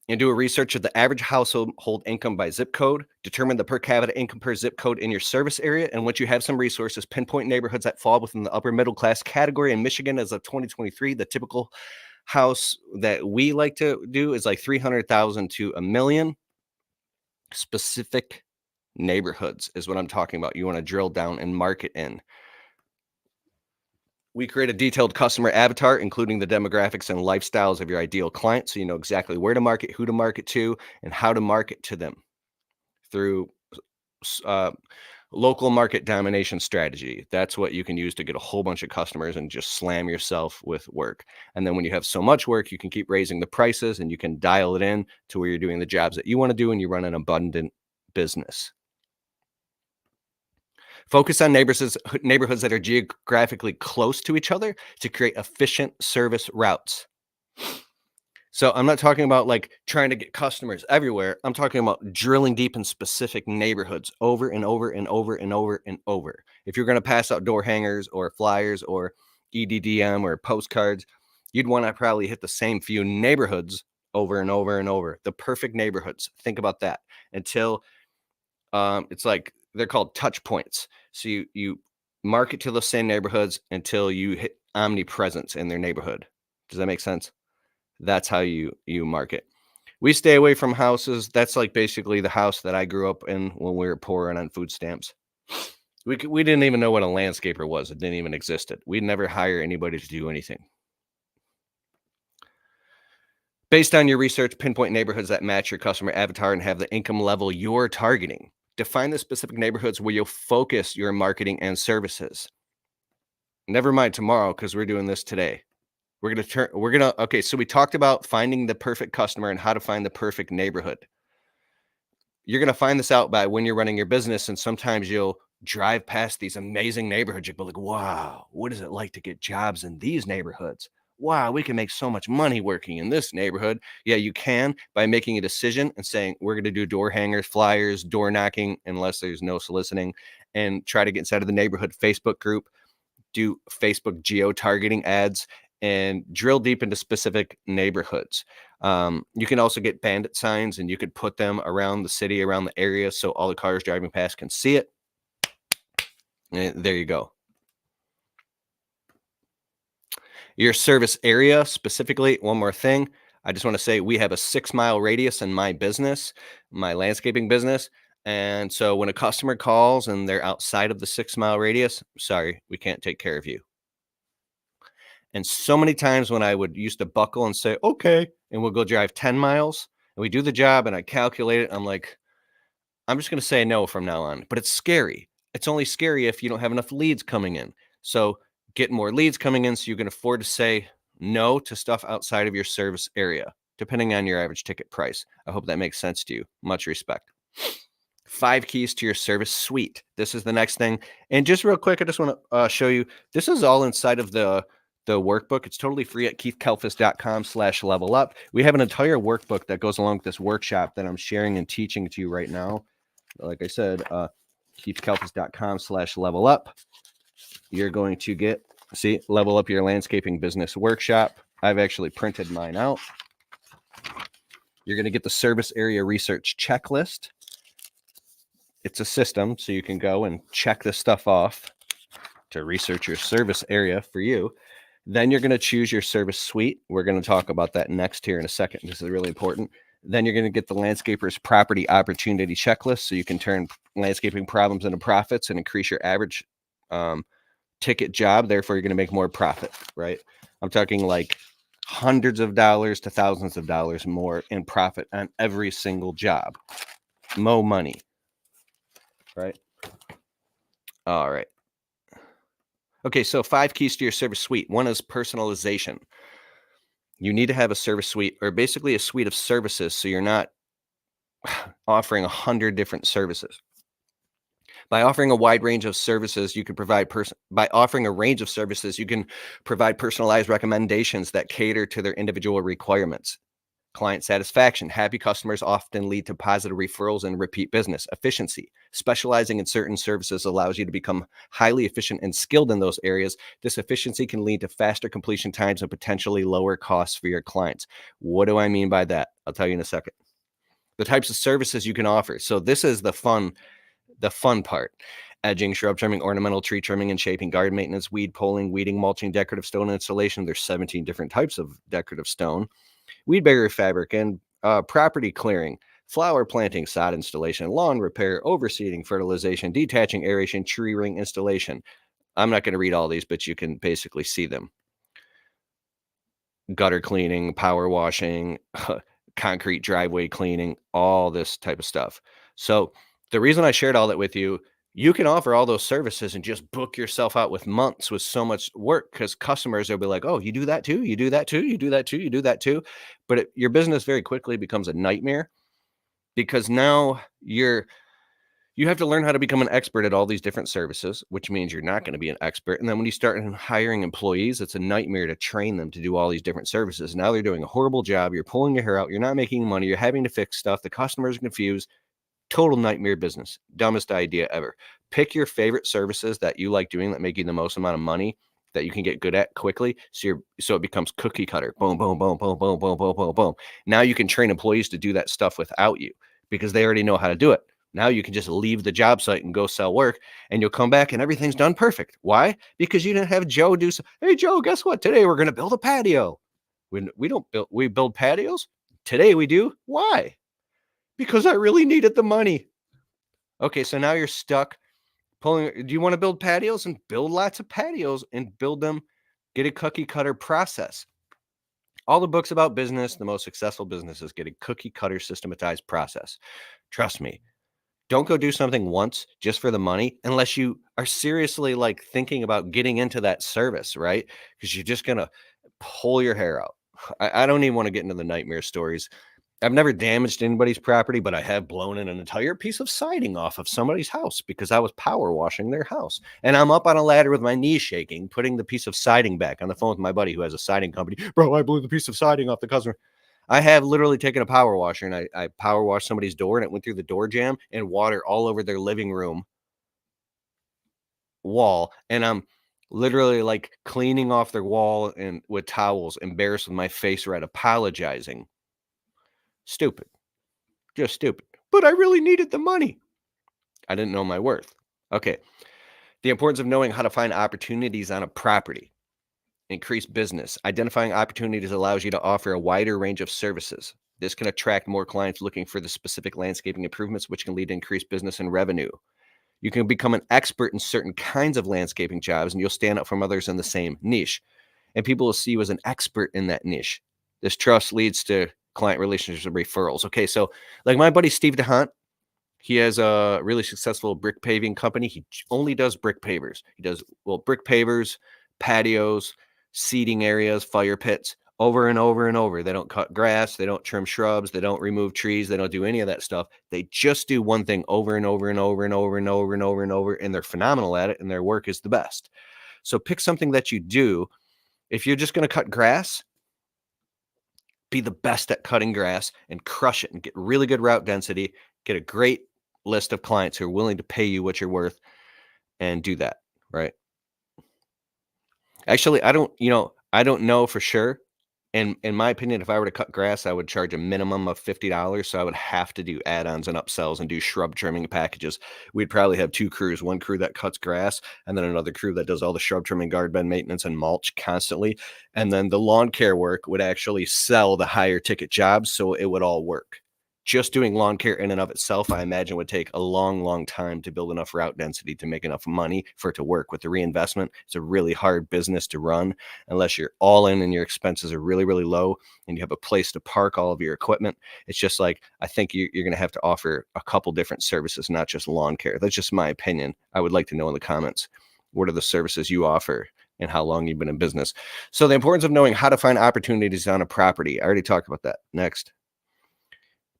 and do a research of the average household income by zip code, determine the per capita income per zip code in your service area, and once you have some resources, pinpoint neighborhoods that fall within the upper middle class category. In Michigan, as of 2023, the typical house that we like to do is like 300,000 to a million. Specific neighborhoods is what I'm talking about. You want to drill down and market in. We create a detailed customer avatar, including the demographics and lifestyles of your ideal client, so you know exactly where to market, who to market to, and how to market to them through uh, local market domination strategy. That's what you can use to get a whole bunch of customers and just slam yourself with work. And then when you have so much work, you can keep raising the prices and you can dial it in to where you're doing the jobs that you want to do and you run an abundant business. Focus on neighborhoods that are geographically close to each other to create efficient service routes. So I'm not talking about like trying to get customers everywhere. I'm talking about drilling deep in specific neighborhoods over and over and over and over and over. If you're going to pass out door hangers or flyers or EDDM or postcards, you'd want to probably hit the same few neighborhoods over and over and over. The perfect neighborhoods. Think about that until it's like they're called touch points. So you market to those same neighborhoods until you hit omnipresence in their neighborhood. Does that make sense? That's how you market. We stay away from houses. That's like basically the house that I grew up in when we were poor and on food stamps. We didn't even know what a landscaper was. It didn't even exist. We'd never hire anybody to do anything. Based on your research, pinpoint neighborhoods that match your customer avatar and have the income level you're targeting. Define the specific neighborhoods where you'll focus your marketing and services. Never mind tomorrow, because we're doing this today. Okay, so we talked about finding the perfect customer and how to find the perfect neighborhood. You're going to find this out by when you're running your business, and sometimes you'll drive past these amazing neighborhoods. You'll be like, wow, what is it like to get jobs in these neighborhoods? wow, we can make so much money working in this neighborhood. Yeah, you can by making a decision and saying, we're going to do door hangers, flyers, door knocking, unless there's no soliciting, and try to get inside of the neighborhood Facebook group, do Facebook geo-targeting ads, and drill deep into specific neighborhoods. You can also get bandit signs and you could put them around the city, around the area, so all the cars driving past can see it. And there you go. Your service area specifically, one more thing. I just want to say we have a 6-mile radius in my business, my landscaping business. And so when a customer calls and they're outside of the 6-mile radius, sorry, we can't take care of you. And so many times when I would used to buckle and say, okay, and we'll go drive 10 miles and we do the job and I calculate it, I'm like, I'm just going to say no from now on. But it's scary. It's only scary if you don't have enough leads coming in. So get more leads coming in so you can afford to say no to stuff outside of your service area, depending on your average ticket price. I hope that makes sense to you. Much respect. 5 keys to your service suite. This is the next thing. And just real quick, I just want to show you, this is all inside of the workbook. It's totally free at keithkelfis.com/levelup. We have an entire workbook that goes along with this workshop that I'm sharing and teaching to you right now. Like I said, keithkelfis.com/levelup. You're going to get, see, Level Up Your Landscaping Business Workshop. I've actually printed mine out. You're going to get the service area research checklist. It's a system, so you can go and check this stuff off to research your service area for you. Then you're going to choose your service suite. We're going to talk about that next here in a second. This is really important. Then you're going to get the landscaper's property opportunity checklist, so you can turn landscaping problems into profits and increase your average ticket job. Therefore, you're going to make more profit, right? I'm talking like hundreds of dollars to thousands of dollars more in profit on every single job. Mo money, right? All right. Okay, so 5 keys to your service suite. One is personalization. You need to have a service suite, or basically a suite of services, so you're not offering 100 different services. By offering a wide range of services, you can provide personalized recommendations that cater to their individual requirements. Client satisfaction. Happy customers often lead to positive referrals and repeat business. Efficiency. Specializing in certain services allows you to become highly efficient and skilled in those areas. This efficiency can lead to faster completion times and potentially lower costs for your clients. What do I mean by that? I'll tell you in a second. The types of services you can offer. So this is the fun part. Edging, shrub trimming, ornamental tree trimming and shaping, garden maintenance, weed pulling, weeding, mulching, decorative stone installation. There's 17 different types of decorative stone. Weed barrier fabric and property clearing, flower planting, sod installation, lawn repair, overseeding, fertilization, detaching, aeration, tree ring installation. I'm not going to read all these, but you can basically see them. Gutter cleaning, power washing, concrete driveway cleaning, all this type of stuff. So the reason I shared all that with you, you can offer all those services and just book yourself out with months with so much work, because customers will be like, oh, you do that too? You do that too? You do that too? You do that too? But your business very quickly becomes a nightmare, because now you have to learn how to become an expert at all these different services, which means you're not going to be an expert. And then when you start hiring employees, it's a nightmare to train them to do all these different services. Now they're doing a horrible job. You're pulling your hair out. You're not making money. You're having to fix stuff. The customers are confused. Total nightmare business. Dumbest idea ever. Pick your favorite services that you like doing that make you the most amount of money that you can get good at quickly. So it becomes cookie cutter. Boom, boom, boom, boom, boom, boom, boom, boom, boom. Now you can train employees to do that stuff without you, because they already know how to do it. Now you can just leave the job site and go sell work, and you'll come back and everything's done perfect. Why? Because you didn't have Joe do so. Hey, Joe, guess what? Today we're going to build a patio. We build patios. Today we do. Why? Because I really needed the money. Okay, so now you're stuck do you want to build patios? And build lots of patios and build them, get a cookie cutter process. All the books about business, the most successful businesses get a cookie cutter systematized process. Trust me. Don't go do something once just for the money unless you are seriously like thinking about getting into that service, right? Because you're just going to pull your hair out. I don't even want to get into the nightmare stories. I've never damaged anybody's property, but I have blown in an entire piece of siding off of somebody's house because I was power washing their house. And I'm up on a ladder with my knees shaking, putting the piece of siding back on the phone with my buddy who has a siding company. Bro, I blew the piece of siding off the customer. I have literally taken a power washer and I power washed somebody's door and it went through the door jamb and water all over their living room wall. And I'm literally like cleaning off their wall and with towels, embarrassed with my face red, apologizing. Stupid. Just stupid. But I really needed the money. I didn't know my worth. Okay. The importance of knowing how to find opportunities on a property. Increase business. Identifying opportunities allows you to offer a wider range of services. This can attract more clients looking for the specific landscaping improvements, which can lead to increased business and revenue. You can become an expert in certain kinds of landscaping jobs, and you'll stand out from others in the same niche. And people will see you as an expert in that niche. This trust leads to client relationships and referrals. Okay, so like my buddy Steve DeHunt, he has a really successful brick paving company. He only does brick pavers. He does, well, brick pavers, patios, seating areas, fire pits, over and over and over. They don't cut grass. They don't trim shrubs. They don't remove trees. They don't do any of that stuff. They just do one thing over and over and over and over and over and over and over, and they're phenomenal at it, and their work is the best. So pick something that you do. If you're just going to cut grass, be the best at cutting grass and crush it and get really good route density, get a great list of clients who are willing to pay you what you're worth and do that, right? Actually, I don't know for sure. And in my opinion, if I were to cut grass, I would charge a minimum of $50. So I would have to do add-ons and upsells and do shrub trimming packages. We'd probably have two crews, one crew that cuts grass, and then another crew that does all the shrub trimming, guard bed maintenance, and mulch constantly. And then the lawn care work would actually sell the higher ticket jobs, so it would all work. Just doing lawn care in and of itself, I imagine, would take a long, long time to build enough route density to make enough money for it to work. With the reinvestment, it's a really hard business to run unless you're all in and your expenses are really, really low and you have a place to park all of your equipment. It's just like, I think you're going to have to offer a couple different services, not just lawn care. That's just my opinion. I would like to know in the comments, what are the services you offer and how long you've been in business? So the importance of knowing how to find opportunities on a property. I already talked about that. Next.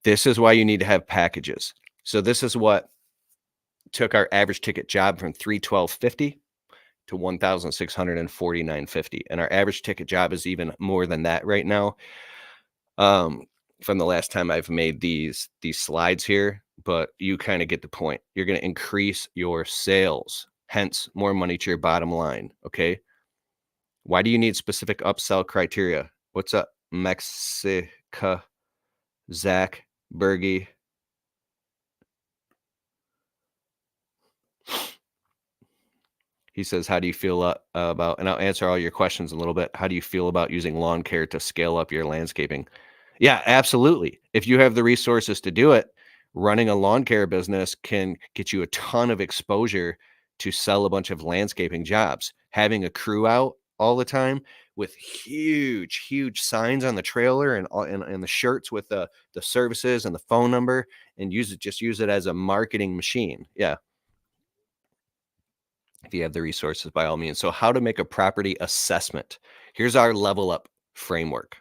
This is why you need to have packages. So this is what took our average ticket job from $312.50 to $1,649.50. And our average ticket job is even more than that right now. From the last time I've made these slides here, but you kind of get the point. You're going to increase your sales, hence more money to your bottom line. Okay. Why do you need specific upsell criteria? What's up, Mexica, Zach, Bergie? He says, how do you feel about, and I'll answer all your questions in a little bit. How do you feel about using lawn care to scale up your landscaping? Yeah, absolutely. If you have the resources to do it, running a lawn care business can get you a ton of exposure to sell a bunch of landscaping jobs. Having a crew out all the time with huge, huge signs on the trailer and the shirts with the services and the phone number, and use it as a marketing machine. Yeah. If you have the resources, by all means. So how to make a property assessment. Here's our LevelUp framework,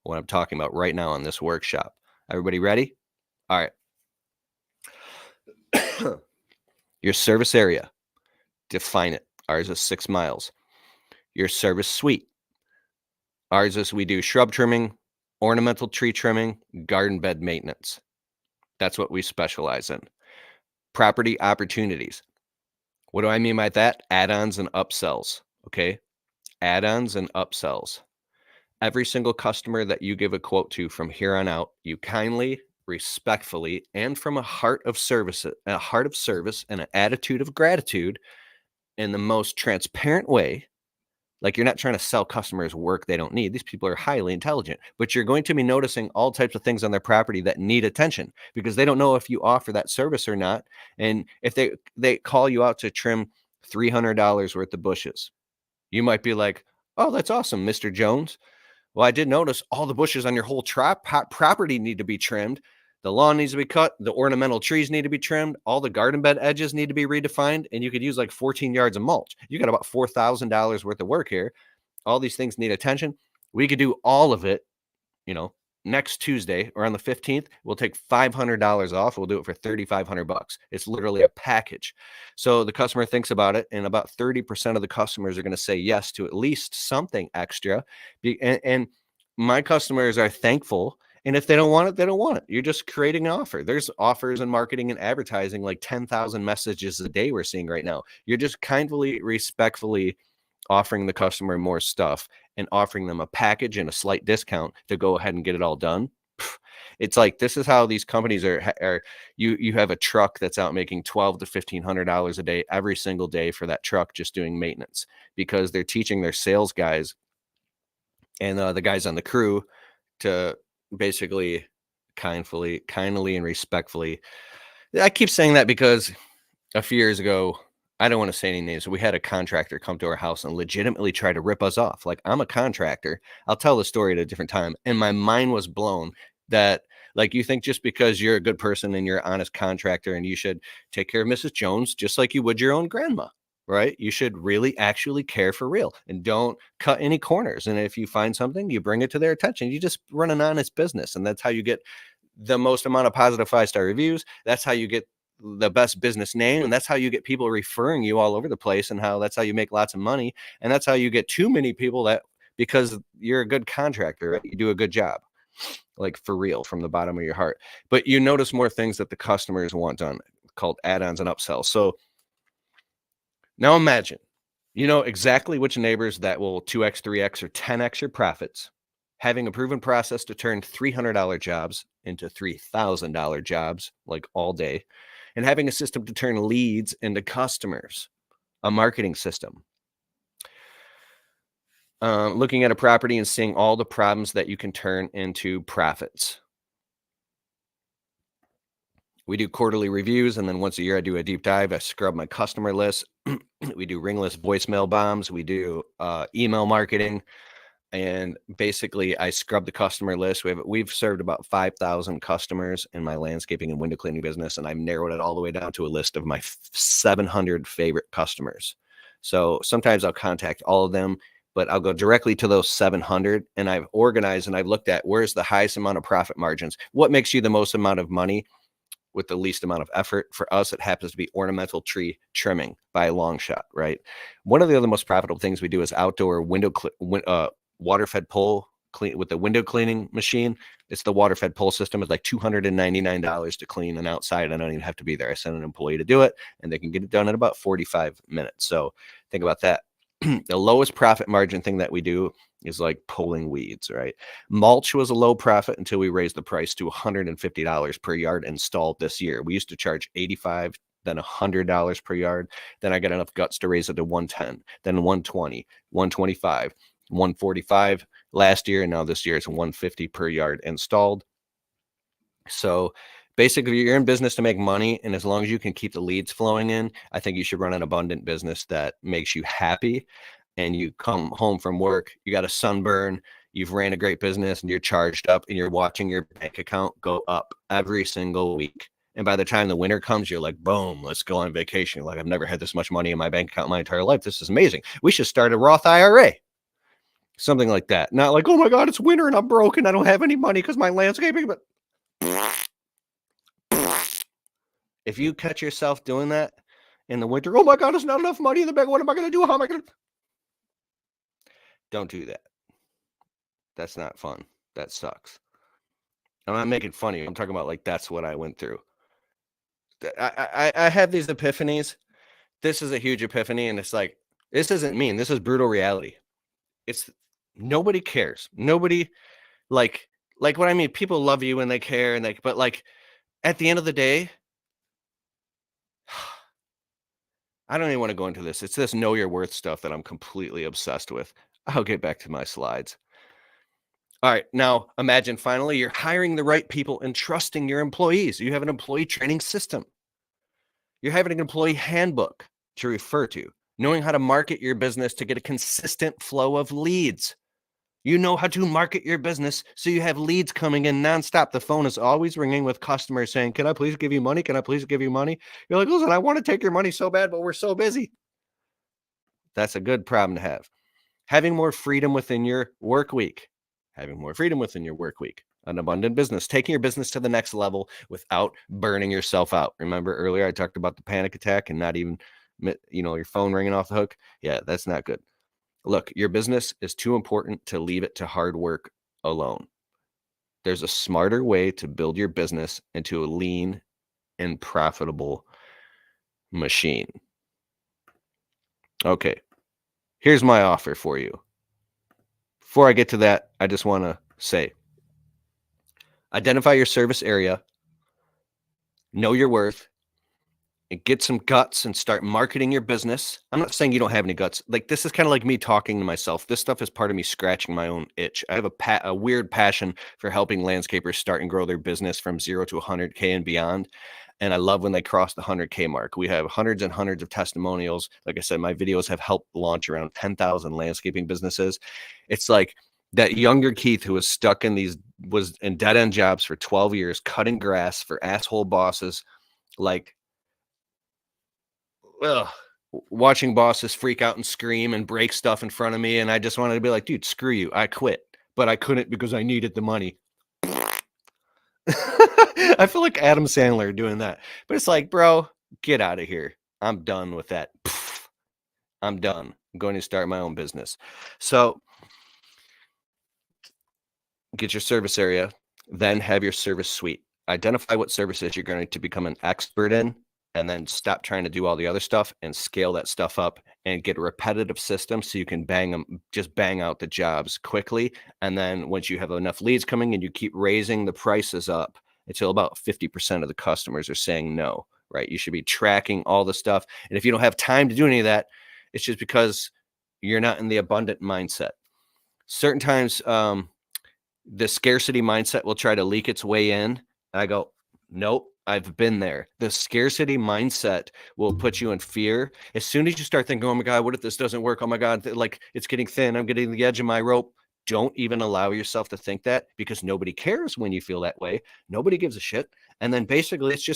what I'm talking about right now on this workshop. Everybody ready? All right. Your service area, define it. Ours is 6 miles. Your service suite. Ours is, we do shrub trimming, ornamental tree trimming, garden bed maintenance. That's what we specialize in. Property opportunities. What do I mean by that? Add-ons and upsells. Okay. Add-ons and upsells. Every single customer that you give a quote to from here on out, you kindly, respectfully, and from a heart of service and an attitude of gratitude in the most transparent way. Like, you're not trying to sell customers work they don't need. These people are highly intelligent, but you're going to be noticing all types of things on their property that need attention because they don't know if you offer that service or not. And if they call you out to trim $300 worth of bushes, you might be like, oh, that's awesome, Mr. Jones. Well, I did notice all the bushes on your whole property need to be trimmed. The lawn needs to be cut. The ornamental trees need to be trimmed. All the garden bed edges need to be redefined. And you could use like 14 yards of mulch. You got about $4,000 worth of work here. All these things need attention. We could do all of it, next Tuesday or on the 15th, we'll take $500 off. We'll do it for 3,500 bucks. It's literally a package. So the customer thinks about it, and about 30% of the customers are going to say yes to at least something extra. And my customers are thankful. And if they don't want it, they don't want it. You're just creating an offer. There's offers in marketing and advertising, like 10,000 messages a day we're seeing right now. You're just kindly, respectfully offering the customer more stuff and offering them a package and a slight discount to go ahead and get it all done. It's like, this is how these companies are. You have a truck that's out making $1,200 to $1,500 a day every single day for that truck, just doing maintenance, because they're teaching their sales guys and the guys on the crew to basically kindly and respectfully. I keep saying that because a few years ago, I don't want to say any names, but we had a contractor come to our house and legitimately try to rip us off. Like, I'm a contractor. I'll tell the story at a different time. And my mind was blown that, like, you think just because you're a good person and you're an honest contractor and you should take care of Mrs. Jones just like you would your own grandma, right? You should really actually care for real and don't cut any corners. And if you find something, you bring it to their attention. You just run an honest business. And that's how you get the most amount of positive 5-star reviews. That's how you get the best business name, and that's how you get people referring you all over the place, and that's how you make lots of money, and that's how you get too many people, that because you're a good contractor, right? You do a good job, like, for real, from the bottom of your heart. But you notice more things that the customers want done, called add-ons and upsells. So now imagine, you know exactly which neighbors that will 2x, 3x, or 10x your profits, having a proven process to turn $300 jobs into $3,000 jobs, like, all day, and having a system to turn leads into customers, a marketing system. Looking at a property and seeing all the problems that you can turn into profits. We do quarterly reviews, and then once a year I do a deep dive. I scrub my customer list. We do ringless voicemail bombs. We do email marketing. And basically, I scrub the customer list. We've served about 5,000 customers in my landscaping and window cleaning business, and I've narrowed it all the way down to a list of my 700 favorite customers. So sometimes I'll contact all of them, but I'll go directly to those 700, and I've organized and I've looked at where's the highest amount of profit margins. What makes you the most amount of money with the least amount of effort? For us, it happens to be ornamental tree trimming by a long shot, right? One of the other most profitable things we do is outdoor water-fed pole clean with the window cleaning machine. It's the water-fed pole system. It's like $299 to clean an outside. I don't even have to be there. I send an employee to do it, and they can get it done in about 45 minutes. So think about that. The lowest profit margin thing that we do is like pulling weeds, right? Mulch was a low profit until we raised the price to $150 per yard installed this year. We used to charge $85, then $100 per yard. Then I got enough guts to raise it to 110, then 120, 125. 145 last year, and now this year it's 150 per yard installed. So basically, you're in business to make money, and as long as you can keep the leads flowing in, I think you should run an abundant business that makes you happy. And you come home from work, you got a sunburn, you've ran a great business, and you're charged up, and you're watching your bank account go up every single week. And by the time the winter comes, you're like, boom, let's go on vacation. Like, I've never had this much money in my bank account my entire life. This is amazing. We should start a Roth IRA. Something like that. Not like, oh my God, it's winter and I'm broke and I don't have any money because my landscaping. But if you catch yourself doing that in the winter, oh my God, there's not enough money in the bank. What am I going to do? How am I going to? Don't do that. That's not fun. That sucks. I'm not making fun of you. I'm talking about, like, that's what I went through. I have these epiphanies. This is a huge epiphany. And it's like, this isn't mean. This is brutal reality. It's nobody cares. Nobody like what I mean. People love you and they care, and but like, at the end of the day, I don't even want to go into this. It's this know your worth stuff that I'm completely obsessed with. I'll get back to my slides. All right. Now imagine finally you're hiring the right people and trusting your employees. You have an employee training system. You're having an employee handbook to refer to, knowing how to market your business to get a consistent flow of leads. You know how to market your business so you have leads coming in nonstop. The phone is always ringing with customers saying, can I please give you money? Can I please give you money? You're like, listen, I want to take your money so bad, but we're so busy. That's a good problem to have. Having more freedom within your work week. Having more freedom within your work week. an abundant business, taking your business to the next level without burning yourself out. Remember earlier I talked about the panic attack and not even, your phone ringing off the hook. Yeah, that's not good. Look, your business is too important to leave it to hard work alone. There's a smarter way to build your business into a lean and profitable machine. Okay, here's my offer for you. Before I get to that, I just want to say, identify your service area, know your worth, and get some guts and start marketing your business. I'm not saying you don't have any guts. Like, this is kind of like me talking to myself. This stuff is part of me scratching my own itch. I have a weird passion for helping landscapers start and grow their business from 0 to 100K and beyond. And I love when they cross the 100K mark. We have hundreds and hundreds of testimonials. Like I said, my videos have helped launch around 10,000 landscaping businesses. It's like that younger Keith who was was in dead end jobs for 12 years, cutting grass for asshole bosses, like, ugh, watching bosses freak out and scream and break stuff in front of me. And I just wanted to be like, dude, screw you. I quit, but I couldn't because I needed the money. I feel like Adam Sandler doing that, but it's like, bro, get out of here. I'm done with that. I'm done. I'm going to start my own business. So get your service area, then have your service suite. Identify what services you're going to become an expert in, and then stop trying to do all the other stuff and scale that stuff up and get a repetitive system so you can just bang out the jobs quickly. And then once you have enough leads coming and you keep raising the prices up until about 50% of the customers are saying no, right? You should be tracking all the stuff. And if you don't have time to do any of that, it's just because you're not in the abundant mindset. Certain times, the scarcity mindset will try to leak its way in. I go, nope, I've been there. The scarcity mindset will put you in fear. As soon as you start thinking, oh my God, what if this doesn't work? Oh my God, like it's getting thin. I'm getting the edge of my rope. Don't even allow yourself to think that, because nobody cares when you feel that way. Nobody gives a shit. And then basically it's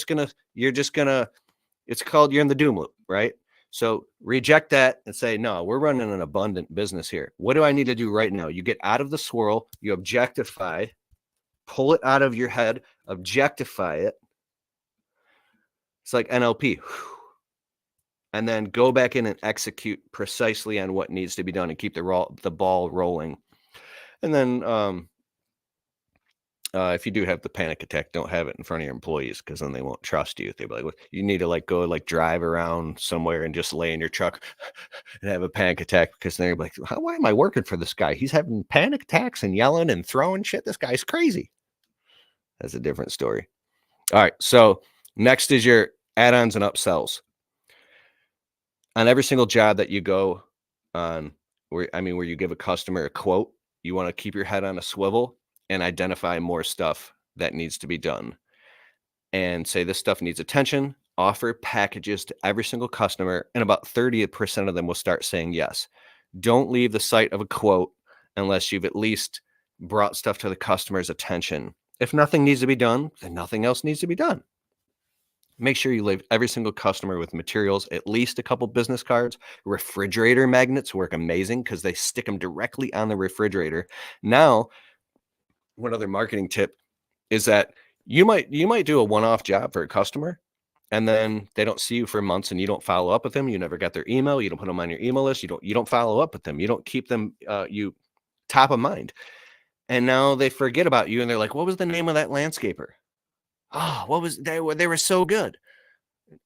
called, you're in the doom loop, right? So reject that and say, no, we're running an abundant business here. What do I need to do right now? You get out of the swirl, you objectify, pull it out of your head, objectify it. It's like NLP. And then go back in and execute precisely on what needs to be done and keep the ball rolling. And then if you do have the panic attack, don't have it in front of your employees, because then they won't trust you. They'll be like, well, you need to go drive around somewhere and just lay in your truck and have a panic attack, because they're like, why am I working for this guy? He's having panic attacks and yelling and throwing shit. This guy's crazy. That's a different story. All right. So next is your add-ons and upsells. On every single job that you go on, where you give a customer a quote, you want to keep your head on a swivel and identify more stuff that needs to be done and say this stuff needs attention. Offer packages to every single customer, and about 30% of them will start saying yes. Don't leave the sight of a quote unless you've at least brought stuff to the customer's attention. If nothing needs to be done, then nothing else needs to be done. Make sure you leave every single customer with materials, at least a couple business cards. Refrigerator magnets work amazing because they stick them directly on the refrigerator. Now, one other marketing tip is that you might do a one-off job for a customer, and then they don't see you for months and you don't follow up with them. You never got their email. You don't put them on your email list. You don't follow up with them. You don't keep them you top of mind. And now they forget about you and they're like, what was the name of that landscaper? Oh, what was they were so good.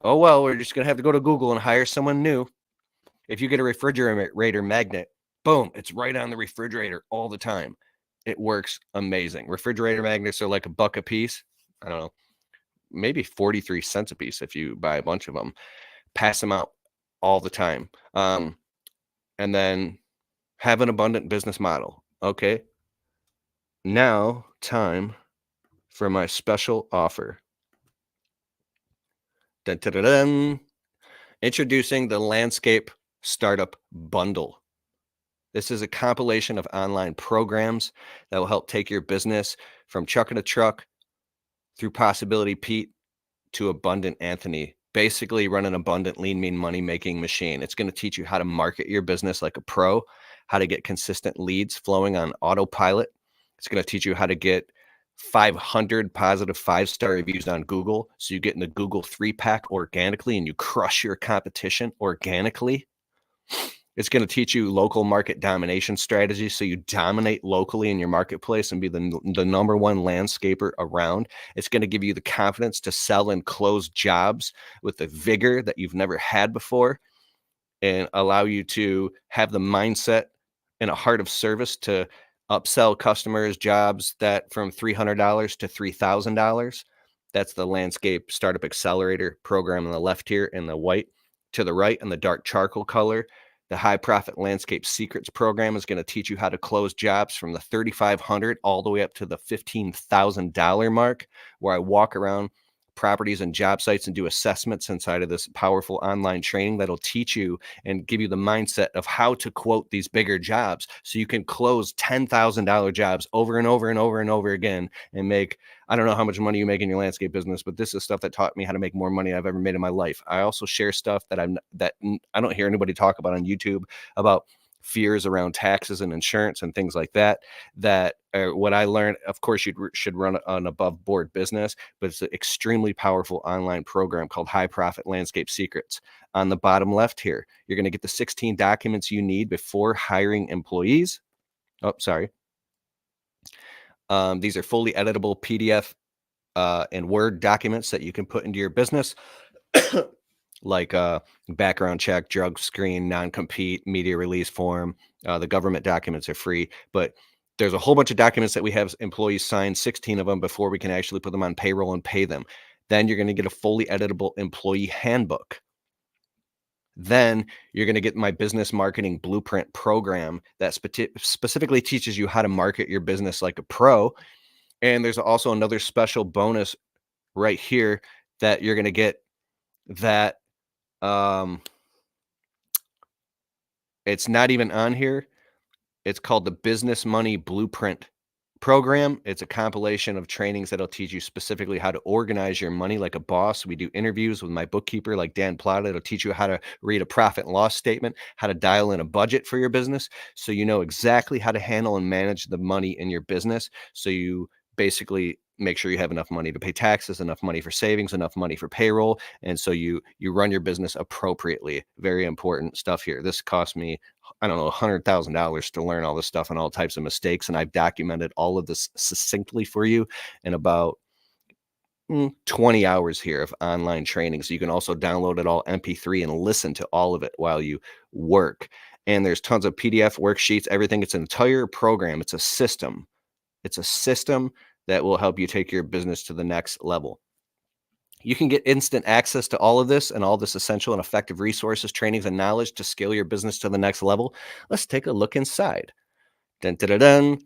Oh, well, we're just going to have to go to Google and hire someone new. If you get a refrigerator magnet, boom, it's right on the refrigerator all the time. It works amazing. Refrigerator magnets are like $1 a piece. I don't know, maybe 43 cents a piece if you buy a bunch of them. Pass them out all the time. And then have an abundant business model. Okay. Now, time for my special offer. Dun, dun, dun, dun. Introducing the Landscape Startup Bundle. This is a compilation of online programs that will help take your business from trucking a truck through Possibility Pete to Abundant Anthony. Basically, run an abundant, lean, mean, money-making machine. It's going to teach you how to market your business like a pro, how to get consistent leads flowing on autopilot. It's going to teach you how to get 500 positive 5-star reviews on Google. So you get in the Google 3-pack organically and you crush your competition organically. It's going to teach you local market domination strategies, so you dominate locally in your marketplace and be the number one landscaper around. It's going to give you the confidence to sell and close jobs with the vigor that you've never had before, and allow you to have the mindset and a heart of service to upsell customers jobs that from $300 to $3,000. That's the Landscape Startup Accelerator program on the left here in the white. To the right in the dark charcoal color, the High Profit Landscape Secrets program is going to teach you how to close jobs from the 3,500 all the way up to the $15,000 mark, where I walk around properties and job sites and do assessments inside of this powerful online training that'll teach you and give you the mindset of how to quote these bigger jobs so you can close $10,000 jobs over and over and over and over again and make, I don't know how much money you make in your landscape business, but this is stuff that taught me how to make more money I've ever made in my life. I also share stuff that I don't hear anybody talk about on YouTube, about fears around taxes and insurance and things like that, that are what I learned. Of course, you should run an above board business, but it's an extremely powerful online program called High Profit Landscape Secrets. On the bottom left here, you're going to get the 16 documents you need before hiring employees. Oh, sorry. These are fully editable PDF and Word documents that you can put into your business. Like background check, drug screen, non-compete, media release form. The government documents are free, but there's a whole bunch of documents that we have employees sign, 16 of them, before we can actually put them on payroll and pay them. Then you're going to get a fully editable employee handbook. Then you're going to get my business marketing blueprint program that specifically teaches you how to market your business like a pro. And there's also another special bonus right here that you're going to get that it's not even on here. It's called the Business Money Blueprint program. It's a compilation of trainings that'll teach you specifically how to organize your money like a boss. We do interviews with my bookkeeper, like Dan Plata. It'll teach you how to read a profit and loss statement, how to dial in a budget for your business, so you know exactly how to handle and manage the money in your business. So you basically make sure you have enough money to pay taxes, enough money for savings, enough money for payroll, and so you run your business appropriately. Very important stuff here. This cost me, I don't know, $100,000 to learn all this stuff and all types of mistakes. And I've documented all of this succinctly for you in about 20 hours here of online training. So you can also download it all MP3 and listen to all of it while you work. And there's tons of PDF worksheets, everything. It's an entire program. It's a system. It's a system that will help you take your business to the next level. You can get instant access to all of this and all this essential and effective resources, trainings, and knowledge to scale your business to the next level. Let's take a look inside. Dun, dun, dun, dun.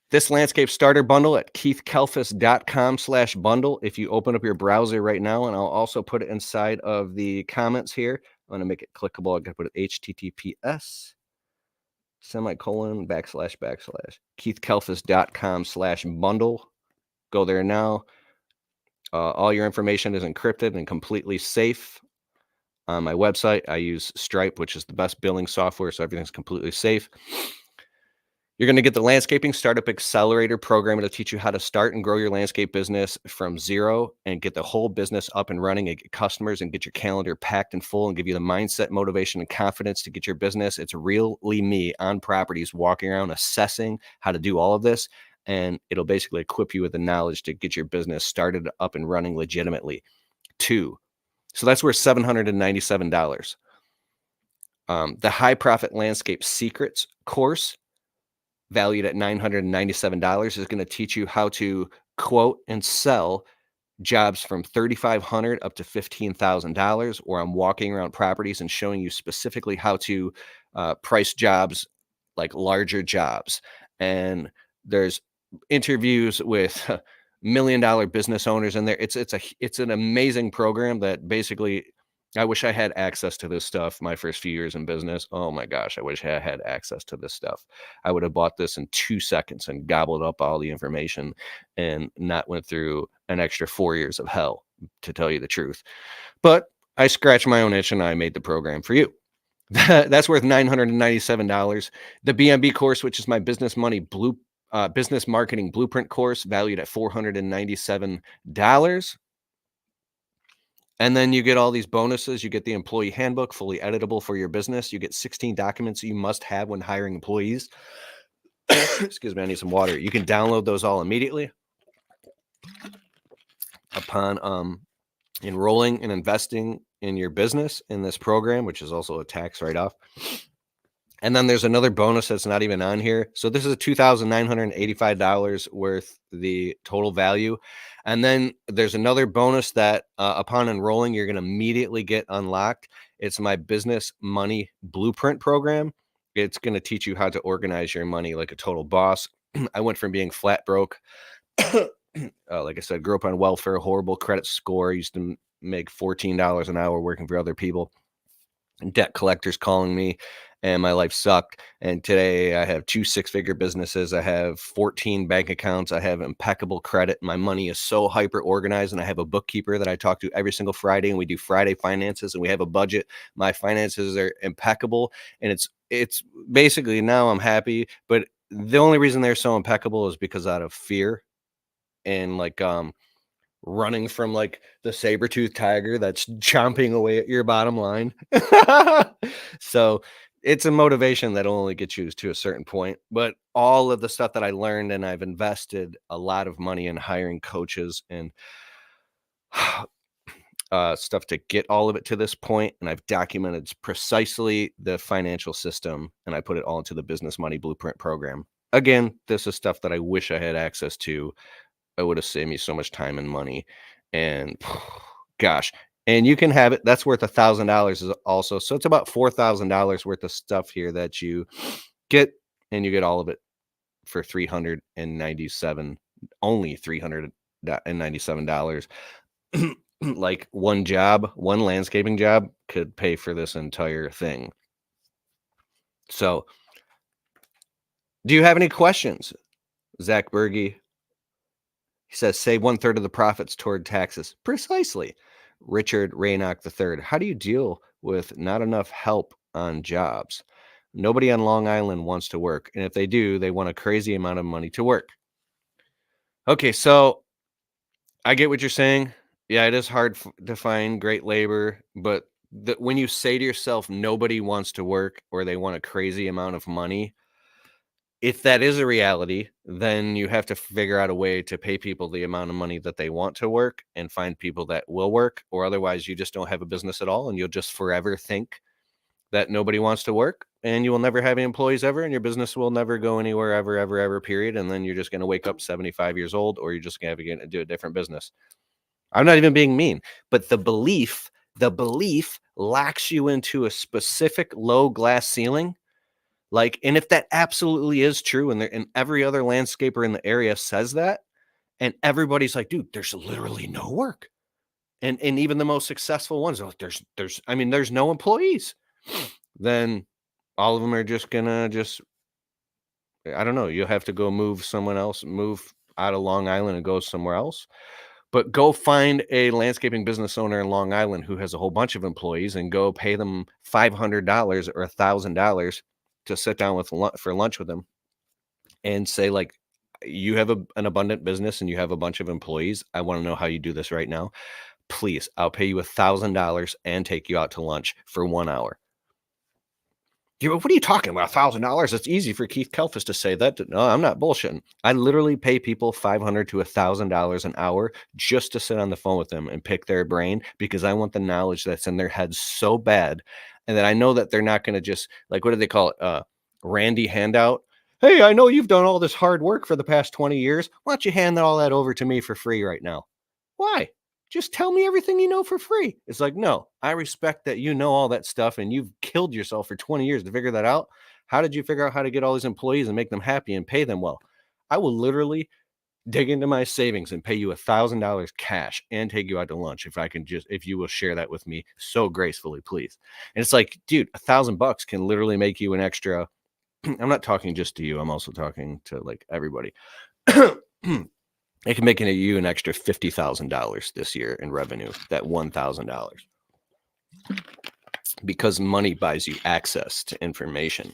This landscape starter bundle at keithkalfas.com/bundle. If you open up your browser right now, and I'll also put it inside of the comments here. I'm going to make it clickable. I'm going to put it HTTPS // keithkalfas.com/bundle. Go there now. All your information is encrypted and completely safe. On my website, I use Stripe, which is the best billing software, so everything's completely safe. You're going to get the Landscaping Startup Accelerator program. It'll teach you how to start and grow your landscape business from zero and get the whole business up and running and get customers and get your calendar packed and full and give you the mindset, motivation, and confidence to get your business. It's really me on properties walking around assessing how to do all of this. And it'll basically equip you with the knowledge to get your business started up and running legitimately. So that's worth $797. The High Profit Landscape Secrets course, valued at $997, is going to teach you how to quote and sell jobs from $3,500 up to $15,000, where I'm walking around properties and showing you specifically how to price jobs like larger jobs. And there's interviews with $1 million business owners in there. It's an amazing program that basically, I wish I had access to this stuff my first few years in business. Oh my gosh, I wish I had access to this stuff. I would have bought this in 2 seconds and gobbled up all the information and not went through an extra 4 years of hell, to tell you the truth. But I scratched my own itch and I made the program for you. That's worth $997. The BMB course, which is my business money business marketing blueprint course valued at $497. And then you get all these bonuses. You get the employee handbook, fully editable for your business. You get 16 documents you must have when hiring employees. Excuse me, I need some water. You can download those all immediately upon enrolling and investing in your business in this program, which is also a tax write-off. And then there's another bonus that's not even on here. So this is $2,985 worth the total value. And then there's another bonus that upon enrolling, you're going to immediately get unlocked. It's my business money blueprint program. It's going to teach you how to organize your money like a total boss. I went from being flat broke. Like I said, grew up on welfare, horrible credit score. Used to make $14 an hour working for other people. Debt collectors calling me, and my life sucked. And today I have 2 six-figure businesses. I have 14 bank accounts. I have impeccable credit. My money is so hyper organized, and I have a bookkeeper that I talk to every single Friday, and we do Friday finances, and we have a budget. My finances are impeccable, and it's basically now I'm happy. But the only reason they're so impeccable is because out of fear and like running from like the saber-toothed tiger that's chomping away at your bottom line. So it's a motivation that only gets you to a certain point. But all of the stuff that I learned, and I've invested a lot of money in hiring coaches and stuff to get all of it to this point, and I've documented precisely the financial system, and I put it all into the business money blueprint program. Again, this is stuff that I wish I had access to. It would have saved me so much time and money. And gosh, and you can have it. That's worth $1,000 also. So it's about $4,000 worth of stuff here that you get, and you get all of it for $397, only $397. Like one landscaping job could pay for this entire thing. So do you have any questions? Zach Berge. He says, save 1/3 of the profits toward taxes. Precisely. Richard Raynock III. How do you deal with not enough help on jobs? Nobody on Long Island wants to work. And if they do, they want a crazy amount of money to work. Okay, so I get what you're saying. Yeah, it is hard to find great labor. But when you say to yourself, nobody wants to work or they want a crazy amount of money, if that is a reality, then you have to figure out a way to pay people the amount of money that they want to work and find people that will work, or otherwise you just don't have a business at all and you'll just forever think that nobody wants to work and you will never have any employees ever and your business will never go anywhere ever, period. And then you're just going to wake up 75 years old, or you're just going to have to do a different business. I'm not even being mean, but the belief locks you into a specific low glass ceiling. Like, and if that absolutely is true, and every other landscaper in the area says that, and everybody's like, dude, there's literally no work. And even the most successful ones, oh, there's no employees. Then all of them are just gonna I don't know, you'll have to go move out of Long Island and go somewhere else. But go find a landscaping business owner in Long Island who has a whole bunch of employees and go pay them $500 or $1,000 to sit down for lunch with them and say, like, you have an abundant business and you have a bunch of employees. I want to know how you do this right now. Please, I'll pay you $1,000 and take you out to lunch for 1 hour. What are you talking about? $1,000? It's easy for Keith Kelfis to say that. No, I'm not bullshitting. I literally pay people $500 to $1,000 an hour just to sit on the phone with them and pick their brain, because I want the knowledge that's in their heads so bad, and that I know that they're not going to just, like, what do they call it? Randy handout. Hey, I know you've done all this hard work for the past 20 years. Why don't you hand all that over to me for free right now? Why? Just tell me everything you know for free. It's like, no, I respect that you know all that stuff and you've killed yourself for 20 years to figure that out. How did you figure out how to get all these employees and make them happy and pay them well? I will literally dig into my savings and pay you $1,000 cash and take you out to lunch if you will share that with me so gracefully, please. And it's like, dude, $1,000 can literally make you an extra. I'm not talking just to you. I'm also talking to like everybody. It can make you an extra $50,000 this year in revenue, that $1,000. Because money buys you access to information.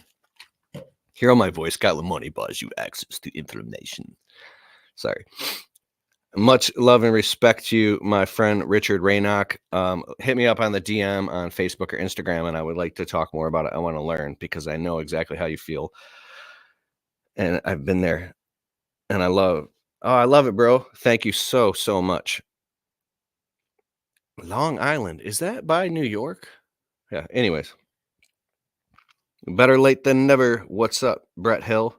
Hear how my voice got the money buys you access to information. Sorry. Much love and respect to you, my friend Richard Raynock. Hit me up on the DM on Facebook or Instagram, and I would like to talk more about it. I want to learn because I know exactly how you feel, and I've been there, and I love it, bro. Thank you so much. Long Island, is that by New York? Yeah. Anyways, better late than never. What's up, Brett Hill?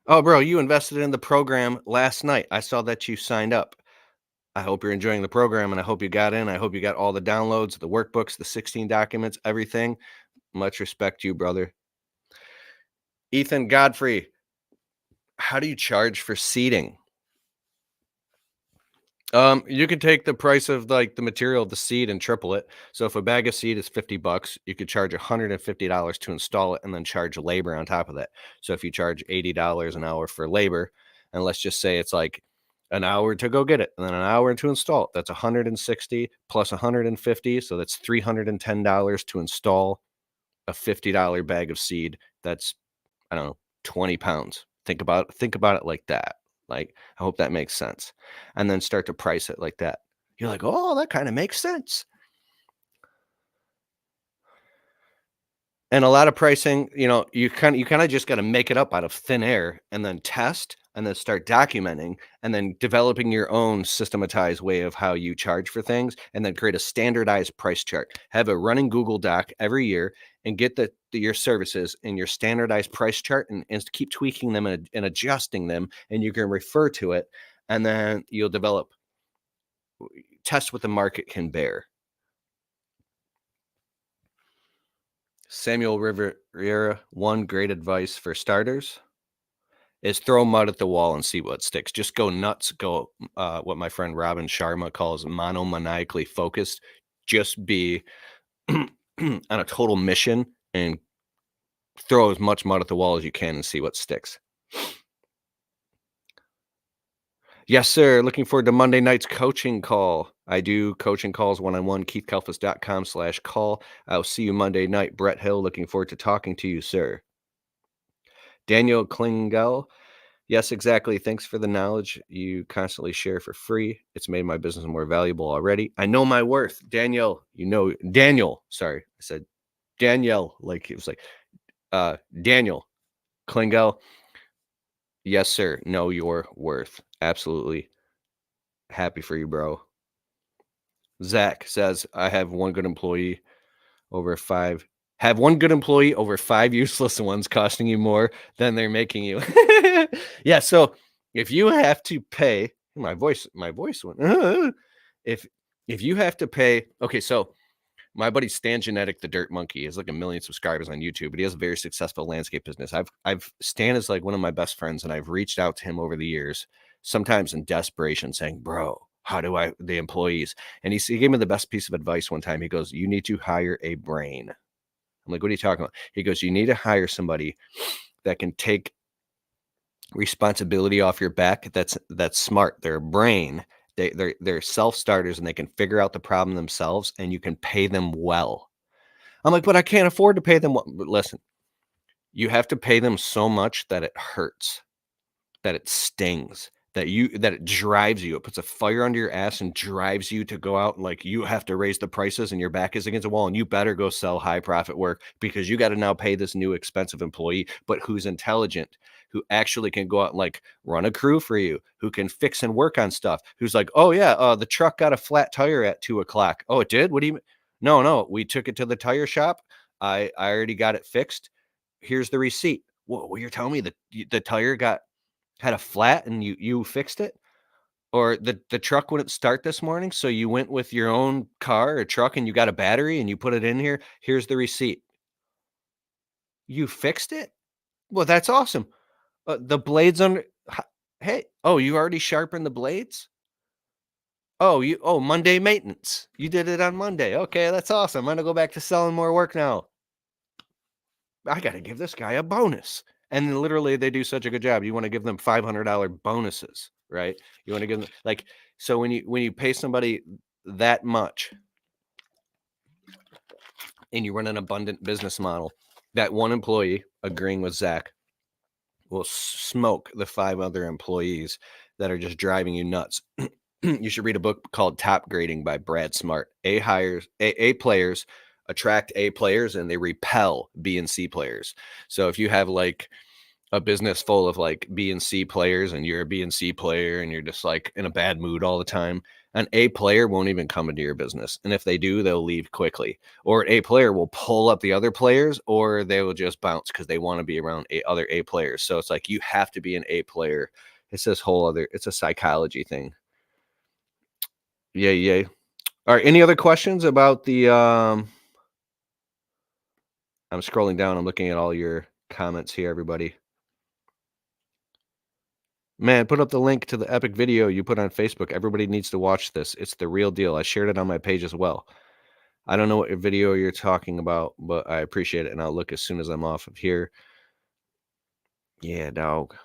Oh, bro, you invested in the program last night. I saw that you signed up. I hope you're enjoying the program and I hope you got in. I hope you got all the downloads, the workbooks, the 16 documents, everything. Much respect to you, brother. Ethan Godfrey, how do you charge for seating? You could take the price of like the material of the seed and triple it. So if a bag of seed is $50, you could charge $150 to install it and then charge labor on top of that. So if you charge $80 an hour for labor, and let's just say it's like an hour to go get it and then an hour to install it, that's 160 plus 150. So that's $310 to install a $50 bag of seed. That's, I don't know, 20 pounds. Think about it like that. Like, I hope that makes sense. And then start to price it like that. You're like, oh, that kind of makes sense. And a lot of pricing, you kind of just got to make it up out of thin air and then test and then start documenting and then developing your own systematized way of how you charge for things and then create a standardized price chart. Have a running Google Doc every year and get your services in your standardized price chart and keep tweaking them and adjusting them, and you can refer to it, and then you'll develop test what the market can bear. Samuel Rivera, one great advice for starters is throw mud at the wall and see what sticks. Just go nuts. Go what my friend Robin Sharma calls monomaniacally focused. Just be on a total mission and throw as much mud at the wall as you can and see what sticks. Yes, sir. Looking forward to Monday night's coaching call. I do coaching calls one-on-one, keithkalfas.com/call. I'll see you Monday night. Brett Hill, looking forward to talking to you, sir. Daniel Klingel. Yes, exactly. Thanks for the knowledge you constantly share for free. It's made my business more valuable already. I know my worth. Daniel, sorry. I said Danielle, like it was like Daniel Klingel. Yes, sir. Know your worth. Absolutely. Happy for you, bro. Zach says, I have one good employee over five. Have one good employee over five useless ones costing you more than they're making you. Yeah. So if you have to pay, my voice went, if you have to pay, okay. So my buddy Stan Genetic, the Dirt Monkey, has like 1 million subscribers on YouTube, but he has a very successful landscape business. Stan is like one of my best friends, and I've reached out to him over the years, sometimes in desperation, saying, "Bro, how do the employees?" And he gave me the best piece of advice one time. He goes, "You need to hire a brain." I'm like, "What are you talking about?" He goes, "You need to hire somebody that can take responsibility off your back. That's smart. They're a brain. They're self-starters and they can figure out the problem themselves, and you can pay them well." I'm like, "But I can't afford to pay them well." But listen, you have to pay them so much that it hurts, that it stings, that it drives you. It puts a fire under your ass and drives you to go out and like you have to raise the prices and your back is against the wall and you better go sell high profit work because you got to now pay this new expensive employee, but who's intelligent, who actually can go out and like run a crew for you, who can fix and work on stuff, who's like, "Oh yeah, the truck got a flat tire at 2 o'clock. Oh, it did? What do you mean?" No, we took it to the tire shop. I already got it fixed. Here's the receipt. Whoa, well, you're telling me that the tire had a flat and you fixed it? Or the truck wouldn't start this morning, so you went with your own car or truck and you got a battery and you put it in here. Here's the receipt. You fixed it? Well, that's awesome. The blades under hey, oh, you already sharpened the blades? Monday maintenance. You did it on Monday. Okay, that's awesome. I'm gonna go back to selling more work now. I gotta give this guy a bonus. And then literally they do such a good job. You want to give them $500 bonuses, right? You want to give them like, so when you pay somebody that much and you run an abundant business model, that one employee agreeing with Zach, will smoke the 5 other employees that are just driving you nuts. You should read a book called Top Grading by Brad Smart. A players attract A players and they repel B and C players. So if you have like a business full of like B and C players and you're a B and C player and you're just like in a bad mood all the time, an A player won't even come into your business. And if they do, they'll leave quickly. Or an A player will pull up the other players or they will just bounce because they want to be around other A players. So it's like you have to be an A player. It's this whole other, it's a psychology thing. Yeah. All right. Any other questions about the I'm scrolling down, I'm looking at all your comments here, everybody. Man, put up the link to the epic video you put on Facebook. Everybody needs to watch this. It's the real deal. I shared it on my page as well. I don't know what video you're talking about, but I appreciate it, and I'll look as soon as I'm off of here. Yeah, dog.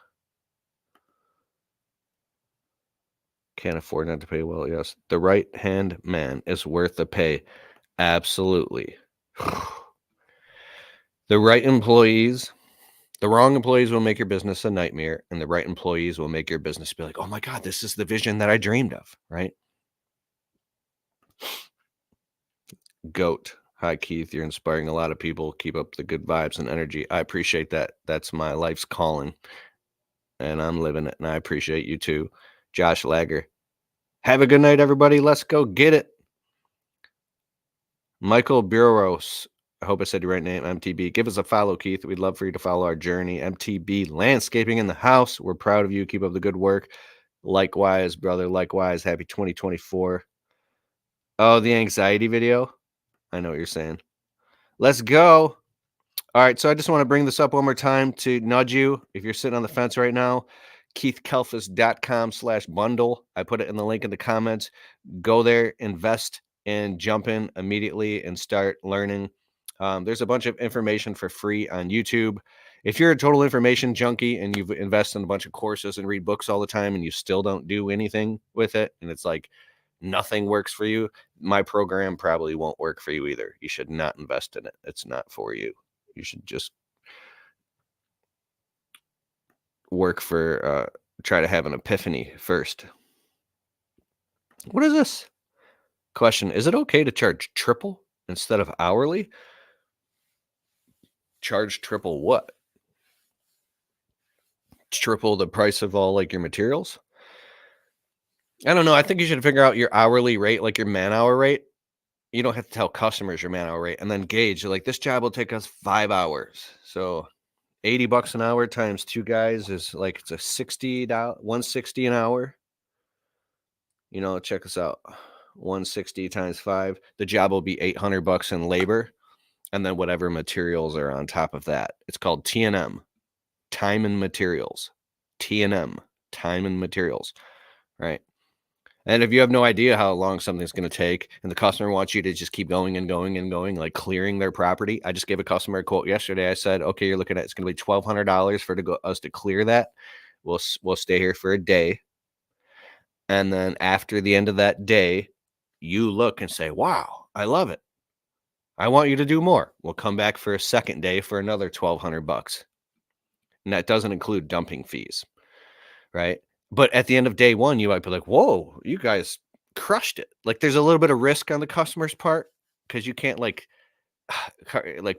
Can't afford not to pay well, yes. The right-hand man is worth the pay. Absolutely. The right employees, the wrong employees will make your business a nightmare, and the right employees will make your business be like, oh my God, this is the vision that I dreamed of, right? Goat. Hi, Keith. You're inspiring a lot of people. Keep up the good vibes and energy. I appreciate that. That's my life's calling, and I'm living it, and I appreciate you too. Josh Lager. Have a good night, everybody. Let's go get it. Michael Buros. I hope I said your right name, MTB. Give us a follow, Keith. We'd love for you to follow our journey. MTB Landscaping in the house. We're proud of you. Keep up the good work. Likewise, brother. Likewise. Happy 2024. Oh, the anxiety video? I know what you're saying. Let's go. All right, so I just want to bring this up one more time to nudge you. If you're sitting on the fence right now, keithkelfis.com/bundle. I put it in the link in the comments. Go there, invest, and jump in immediately and start learning. There's a bunch of information for free on YouTube. If you're a total information junkie and you've invested in a bunch of courses and read books all the time and you still don't do anything with it, and it's like nothing works for you, my program probably won't work for you either. You should not invest in it. It's not for you. You should just work for, try to have an epiphany first. What is this? Question. Is it okay to charge triple instead of hourly? Charge triple what? Triple the price of all like your materials? I don't know. I think you should figure out your hourly rate, like your man hour rate. You don't have to tell customers your man hour rate and then gauge like this job will take us 5 hours. So $80 an hour times 2 guys is like it's a $60 $160 an hour. You know, check this out. 160 times 5. The job will be $800 in labor and then whatever materials are on top of that. It's called T&M, time and materials. T&M, time and materials, right? And if you have no idea how long something's going to take and the customer wants you to just keep going and going and going, like clearing their property. I just gave a customer a quote yesterday. I said, okay, you're looking at, it's going to be $1,200 for us to clear that. We'll stay here for a day. And then after the end of that day, you look and say, wow, I love it. I want you to do more. We'll come back for a second day for another $1,200. And that doesn't include dumping fees, right? But at the end of day one, you might be like, whoa, you guys crushed it. Like there's a little bit of risk on the customer's part because you can't like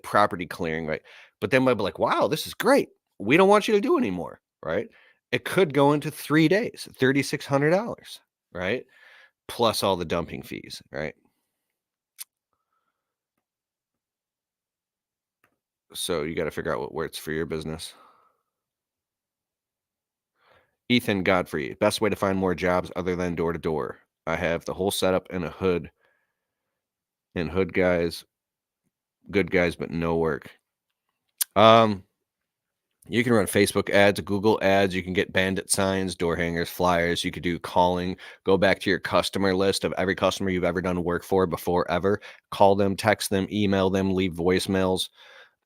property clearing, right? But then might be like, wow, this is great. We don't want you to do anymore, right? It could go into 3 days, $3,600, right? Plus all the dumping fees, right? So you got to figure out what works for your business. Ethan Godfrey, best way to find more jobs other than door to door. I have the whole setup in a hood and hood guys, good guys, but no work. You can run Facebook ads, Google ads. You can get bandit signs, door hangers, flyers. You could do calling. Go back to your customer list of every customer you've ever done work for before ever. Call them, text them, email them, leave voicemails,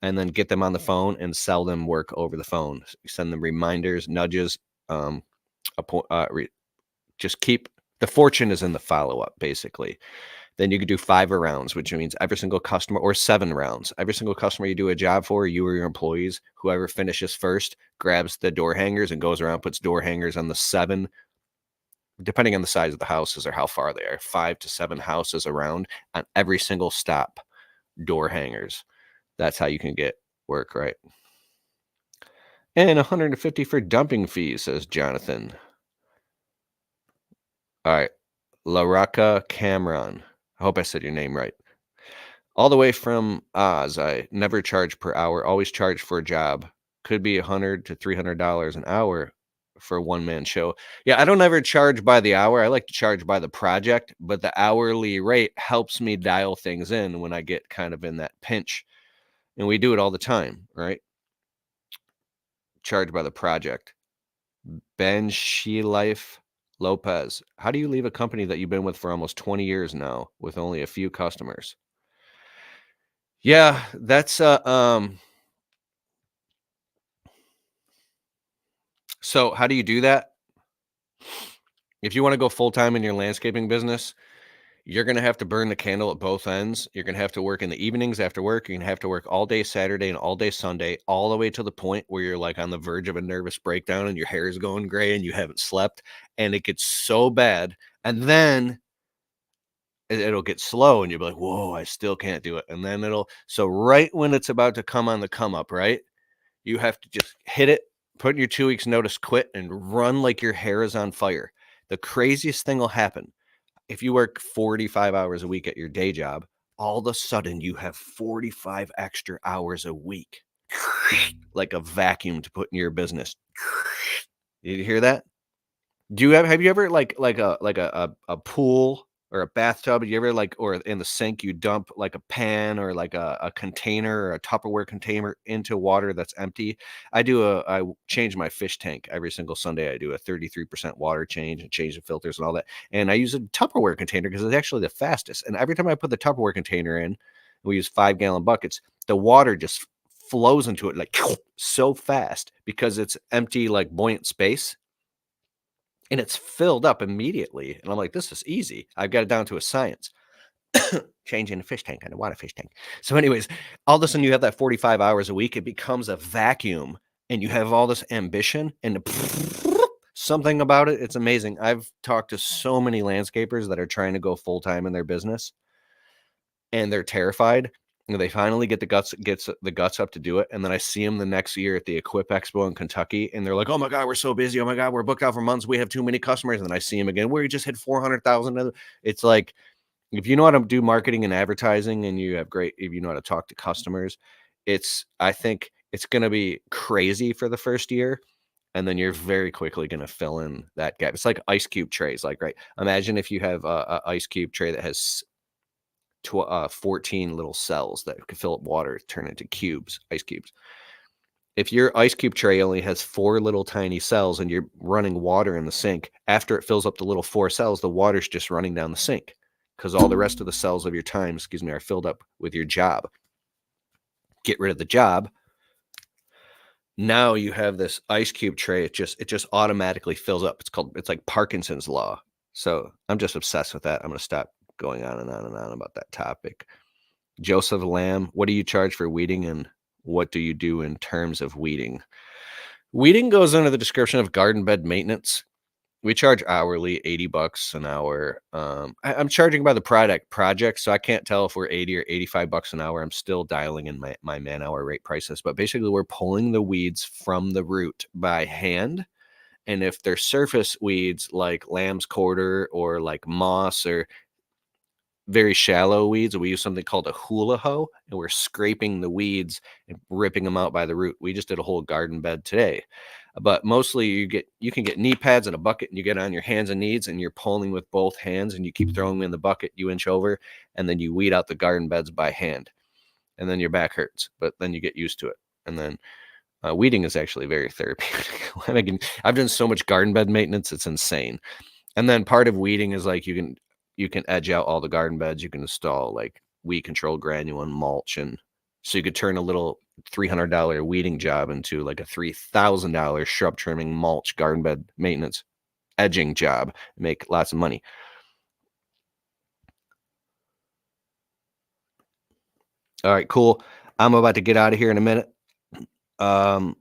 and then get them on the phone and sell them work over the phone. Send them reminders, nudges. Just keep the fortune is in the follow up, basically. Then you could do 5 rounds, which means every single customer, or 7 rounds. Every single customer you do a job for, you or your employees, whoever finishes first grabs the door hangers and goes around, puts door hangers on the 7, depending on the size of the houses or how far they are, 5 to 7 houses around on every single stop, door hangers. That's how you can get work, right? And 150 for dumping fees, says Jonathan. All right. Laraka Cameron. I hope I said your name right. All the way from Oz. I never charge per hour, always charge for a job. Could be $100 to $300 an hour for a one-man show. Yeah, I don't ever charge by the hour. I like to charge by the project, but the hourly rate helps me dial things in when I get kind of in that pinch. And we do it all the time, right? Charge by the project. Ben Life Lopez. How do you leave a company that you've been with for almost 20 years now with only a few customers? Yeah, that's so how do you do that? If you want to go full time in your landscaping business, you're going to have to burn the candle at both ends. You're going to have to work in the evenings after work. You're going to have to work all day Saturday and all day Sunday, all the way to the point where you're like on the verge of a nervous breakdown and your hair is going gray and you haven't slept. And it gets so bad. And then it'll get slow and you'll be like, whoa, I still can't do it. And then so right when it's about to come on the come up, right? You have to just hit it, put in your 2 weeks notice, quit, and run like your hair is on fire. The craziest thing will happen. If you work 45 hours a week at your day job, all of a sudden you have 45 extra hours a week, like a vacuum to put in your business. Did you hear that? Do you have you ever like a pool or a bathtub? You ever like, or in the sink, you dump like a pan or like a container or a Tupperware container into water that's empty? I change my fish tank every single Sunday. I do a 33% water change and change the filters and all that. And I use a Tupperware container because it's actually the fastest. And every time I put the Tupperware container in, we use 5-gallon buckets, the water just flows into it like so fast because it's empty, like buoyant space, and it's filled up immediately. And I'm like, this is easy. I've got it down to a science. Changing a fish tank and a water fish tank. So, anyways, all of a sudden you have that 45 hours a week. It becomes a vacuum, and you have all this ambition and something about it. It's amazing. I've talked to so many landscapers that are trying to go full time in their business, and they're terrified. And they finally get the guts up to do it, and then I see them the next year at the Equip Expo in Kentucky, and they're like, "Oh my god, we're so busy! Oh my god, we're booked out for months. We have too many customers." And then I see them again, where you just hit 400,000. It's like, if you know how to do marketing and advertising, and if you know how to talk to customers, I think it's going to be crazy for the first year, and then you're very quickly going to fill in that gap. It's like ice cube trays, like, right? Imagine if you have a ice cube tray that has 14 little cells that could fill up water, turn into cubes, ice cubes. If your ice cube tray only has 4 little tiny cells and you're running water in the sink, after it fills up the little 4 cells, the water's just running down the sink because all the rest of the cells of your time, are filled up with your job. Get rid of the job. Now you have this ice cube tray. It just automatically fills up. It's like Parkinson's law. So I'm just obsessed with that. I'm going to stop going on and on and on about that topic. Joseph Lamb, what do you charge for weeding, and what do you do in terms of weeding? Weeding goes under the description of garden bed maintenance. We charge hourly, $80 an hour. I'm charging by the project, so I can't tell if we're 80 or $85 an hour. I'm still dialing in my man hour rate prices, but basically we're pulling the weeds from the root by hand. And if they're surface weeds like lamb's quarter or like moss or very shallow weeds, we use something called a hula hoe, and we're scraping the weeds and ripping them out by the root. We just did a whole garden bed today, but mostly you can get knee pads and a bucket, and you get on your hands and knees and you're pulling with both hands, and you keep throwing them in the bucket, you inch over, and then you weed out the garden beds by hand, and then your back hurts, but then you get used to it. And then weeding is actually very therapeutic. I've done so much garden bed maintenance, it's insane. And then part of weeding is like you can edge out all the garden beds. You can install like weed control granule and mulch, and so you could turn a little $300 weeding job into like a $3,000 shrub trimming, mulch, garden bed maintenance, edging job, make lots of money. All right, cool. I'm about to get out of here in a minute. Um,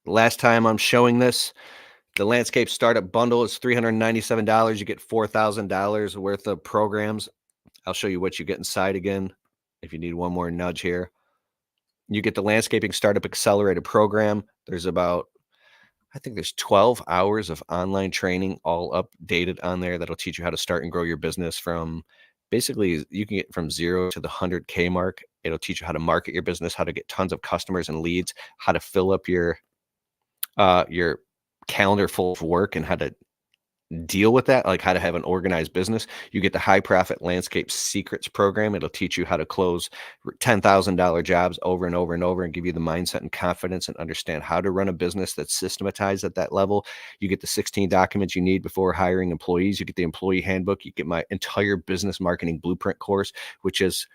Last time I'm showing this, the landscape startup bundle is $397. You get $4,000 worth of programs. I'll show you what you get inside again if you need one more nudge here. You get the landscaping startup accelerator program. There's about, I think there's 12 hours of online training all updated on there that'll teach you how to start and grow your business from basically you can get from 0 to the 100K mark. It'll teach you how to market your business, how to get tons of customers and leads, how to fill up your calendar full of work and how to deal with that, like how to have an organized business. You get the high profit landscape secrets program. It'll teach you how to close $10,000 jobs over and over and over and give you the mindset and confidence and understand how to run a business that's systematized at that level. You get the 16 documents you need before hiring employees. You get the employee handbook. You get my entire business marketing blueprint course, which has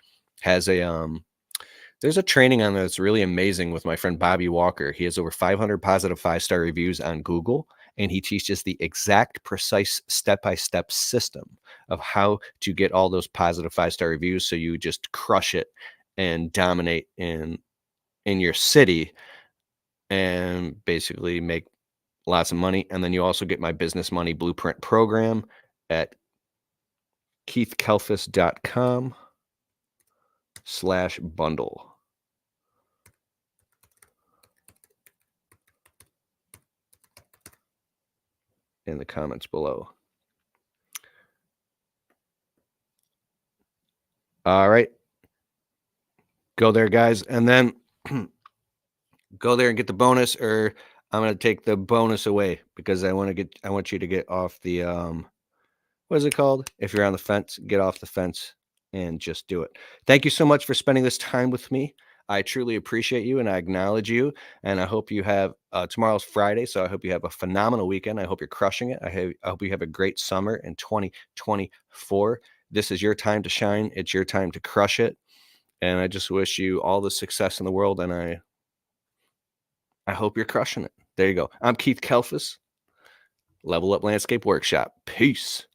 there's a training on that's really amazing with my friend Bobby Walker. He has over 500 positive 5-star reviews on Google, and he teaches the exact, precise, step-by-step system of how to get all those positive 5-star reviews so you just crush it and dominate in your city and basically make lots of money. And then you also get my business money blueprint program at keithkelfis.com/bundle in the comments below. All right. Go there, guys, and then go there and get the bonus, or I'm gonna take the bonus away because I want you to get off the what is it called? If you're on the fence, get off the fence and just do it. Thank you so much for spending this time with me. I truly appreciate you and I acknowledge you. And I hope you have tomorrow's Friday, so I hope you have a phenomenal weekend. I hope you're crushing it. I hope you have a great summer in 2024. This is your time to shine. It's your time to crush it. And I just wish you all the success in the world. And I hope you're crushing it. There you go. I'm Keith Kelfis, Level Up Landscape Workshop. Peace.